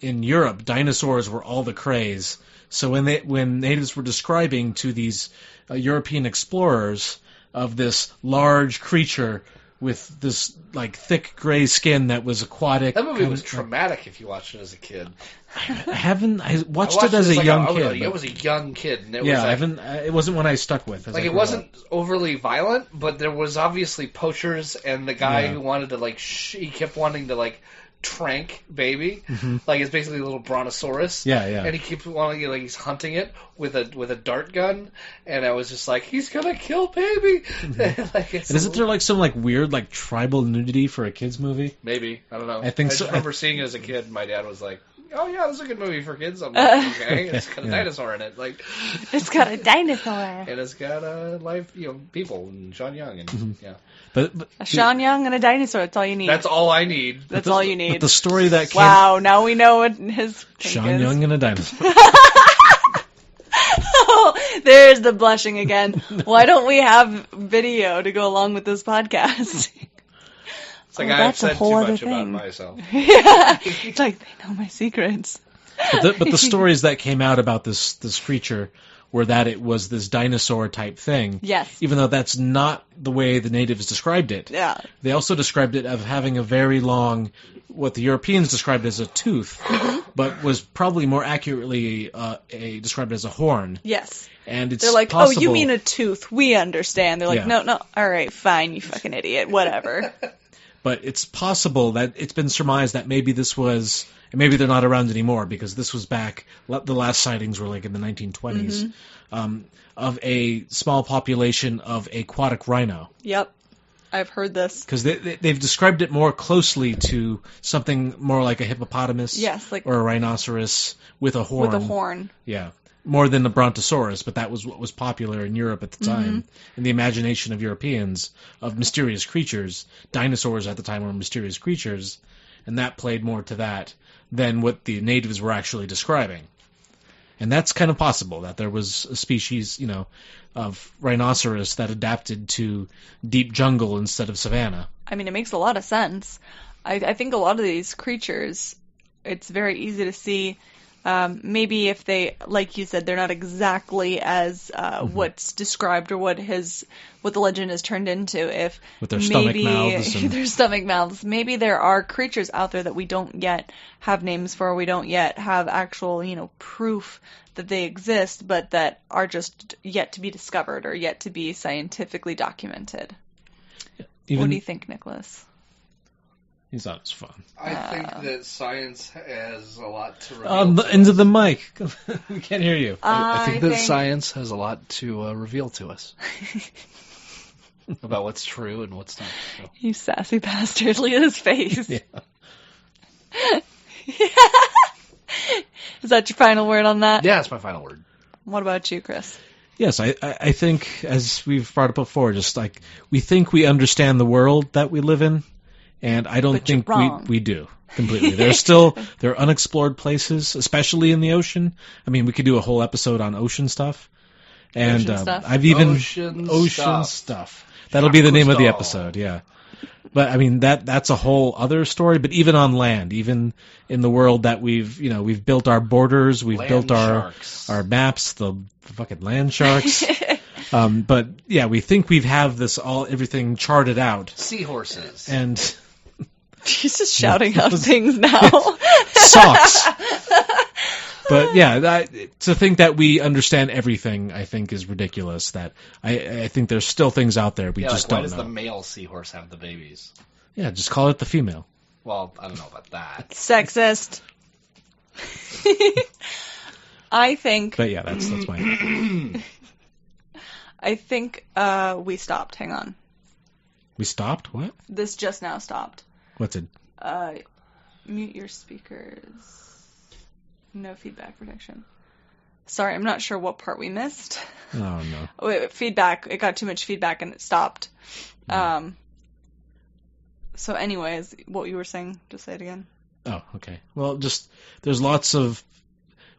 in Europe, dinosaurs were all the craze. So when natives were describing to these European explorers of this large creature with this like thick gray skin that was aquatic. That movie was traumatic if you watched it as a kid. I watched it as a young kid. I was a young kid, and it was it wasn't one I stuck with. It wasn't overly violent, but there was obviously poachers, and the guy who wanted to he kept wanting to trank baby, it's basically a little brontosaurus. Yeah, yeah. And he keeps wanting he's hunting it with a dart gun, and I was just like, he's gonna kill baby. And isn't there some weird tribal nudity for a kids movie? Maybe, I don't know. I just remember seeing it as a kid. And my dad was like, "Oh yeah, this is a good movie for kids." I'm like, okay, it's got a dinosaur in it, it's got a dinosaur, and it's got live, people, and Sean Young, and But a Sean Young and a dinosaur. That's all you need. That's all I need. That's all you need. But the story that came... Wow, now we know what his Sean Young and a dinosaur. Oh, there's the blushing again. Why don't we have video to go along with this podcast? It's I've said too much about myself. Yeah, it's they know my secrets. But the stories that came out about this creature were that it was this dinosaur-type thing. Yes. Even though that's not the way the natives described it. Yeah. They also described it of having a very long, what the Europeans described as a tooth, but was probably more accurately described as a horn. Yes. And it's They're like, possible, oh, you mean a tooth. We understand. They're like, Yeah. no, all right, fine, you fucking idiot, whatever. But it's possible that it's been surmised that maybe this was, and maybe they're not around anymore because this was back, the last sightings were like in the 1920s, of a small population of aquatic rhino. Yep. I've heard this. Because they've described it more closely to something more like a hippopotamus, Yes, like or a rhinoceros with a horn. with a horn. Yeah. More than the brontosaurus, but that was what was popular in Europe at the time. In the imagination of Europeans, of mysterious creatures. Dinosaurs at the time were mysterious creatures, and that played more to that than what the natives were actually describing. And that's kind of possible, that there was a species, of rhinoceros that adapted to deep jungle instead of savanna. I mean, it makes a lot of sense. I think a lot of these creatures, it's very easy to see. Maybe if they, like you said, they're not exactly as what's described or what the legend has turned into. If with their stomach mouths and... their stomach mouths, maybe there are creatures out there that we don't yet have names for. We don't yet have actual, proof that they exist, but that are just yet to be discovered or yet to be scientifically documented. What do you think, Nicholas? He's not as fun. I think that science has a lot to reveal. Into the mic. We can't hear you. I think that science has a lot to reveal to us about what's true and what's not. So. You sassy bastard. Look at his face. Yeah. Is that your final word on that? Yeah, that's my final word. What about you, Chris? Yes, I think, as we've brought up before, just like we think we understand the world that we live in, and I don't think we do completely. There are unexplored places, especially in the ocean. I mean, we could do a whole episode on ocean stuff. And ocean stuff. I've even ocean stuff. That'll be the name of the episode, yeah. But I mean that's a whole other story. But even on land, even in the world that we've built our borders, we've built our maps, the fucking land sharks. But yeah, we think we have everything charted out. Seahorses. And he's just shouting out things now. Socks. But yeah, to think that we understand everything, I think, is ridiculous. That I think there's still things out there we just don't know. Why does the male seahorse have the babies? Yeah, just call it the female. Well, I don't know about that. Sexist. I think. But yeah, that's my. I think we stopped. Hang on. We stopped? What? This just now stopped. What's it? Mute your speakers. No feedback protection. Sorry, I'm not sure what part we missed. Oh, no. Wait, feedback. It got too much feedback and it stopped. So anyways, what you were saying, just say it again. Oh, okay. Well, just, there's lots of,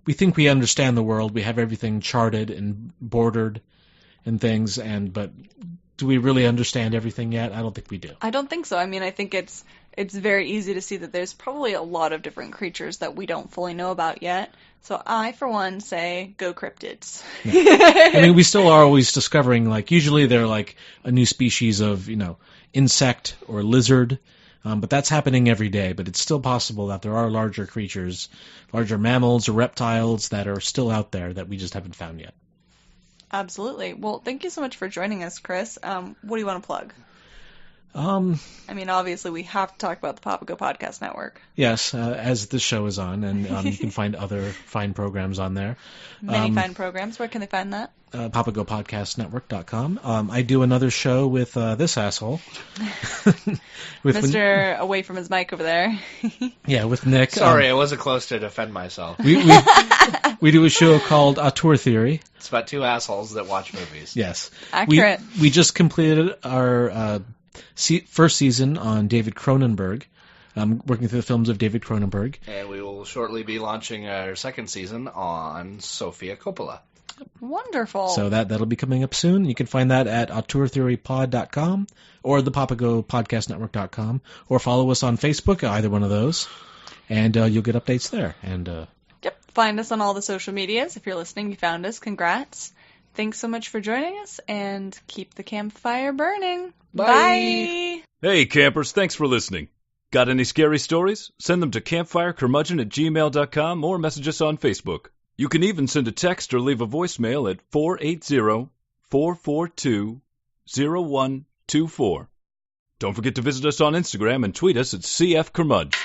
we think we understand the world, we have everything charted and bordered and things, but do we really understand everything yet? I don't think we do. I don't think so. I mean, I think it's very easy to see that there's probably a lot of different creatures that we don't fully know about yet. So I, for one, say go cryptids. Yeah. I mean, we still are always discovering, like, usually they're like a new species of, insect or lizard, but that's happening every day. But it's still possible that there are larger creatures, larger mammals or reptiles that are still out there that we just haven't found yet. Absolutely. Well, thank you so much for joining us, Chris. What do you want to plug? I mean, obviously, we have to talk about the Papago Podcast Network. Yes, as this show is on, and you can find other fine programs on there. Many fine programs. Where can they find that? PapagoPodcastNetwork.com. I do another show with this asshole. with Mr. Away from his mic over there. Yeah, with Nick. Sorry, I wasn't close to defend myself. We do a show called Auteur Theory. It's about two assholes that watch movies. Yes. Accurate. We just completed our first season on David Cronenberg, working through the films of David Cronenberg. And we will shortly be launching our second season on Sofia Coppola. Wonderful. So that'll be coming up soon. You can find that at auteurtheorypod.com or the PapagoPodcastNetwork.com, or follow us on Facebook, either one of those, and you'll get updates there. And yep. Find us on all the social medias. If you're listening, you found us. Congrats. Thanks so much for joining us, and keep the campfire burning. Bye. Hey, campers, thanks for listening. Got any scary stories? Send them to campfirecurmudgeon@gmail.com or message us on Facebook. You can even send a text or leave a voicemail at 480-442-0124. Don't forget to visit us on Instagram and tweet us at CFCurmudge.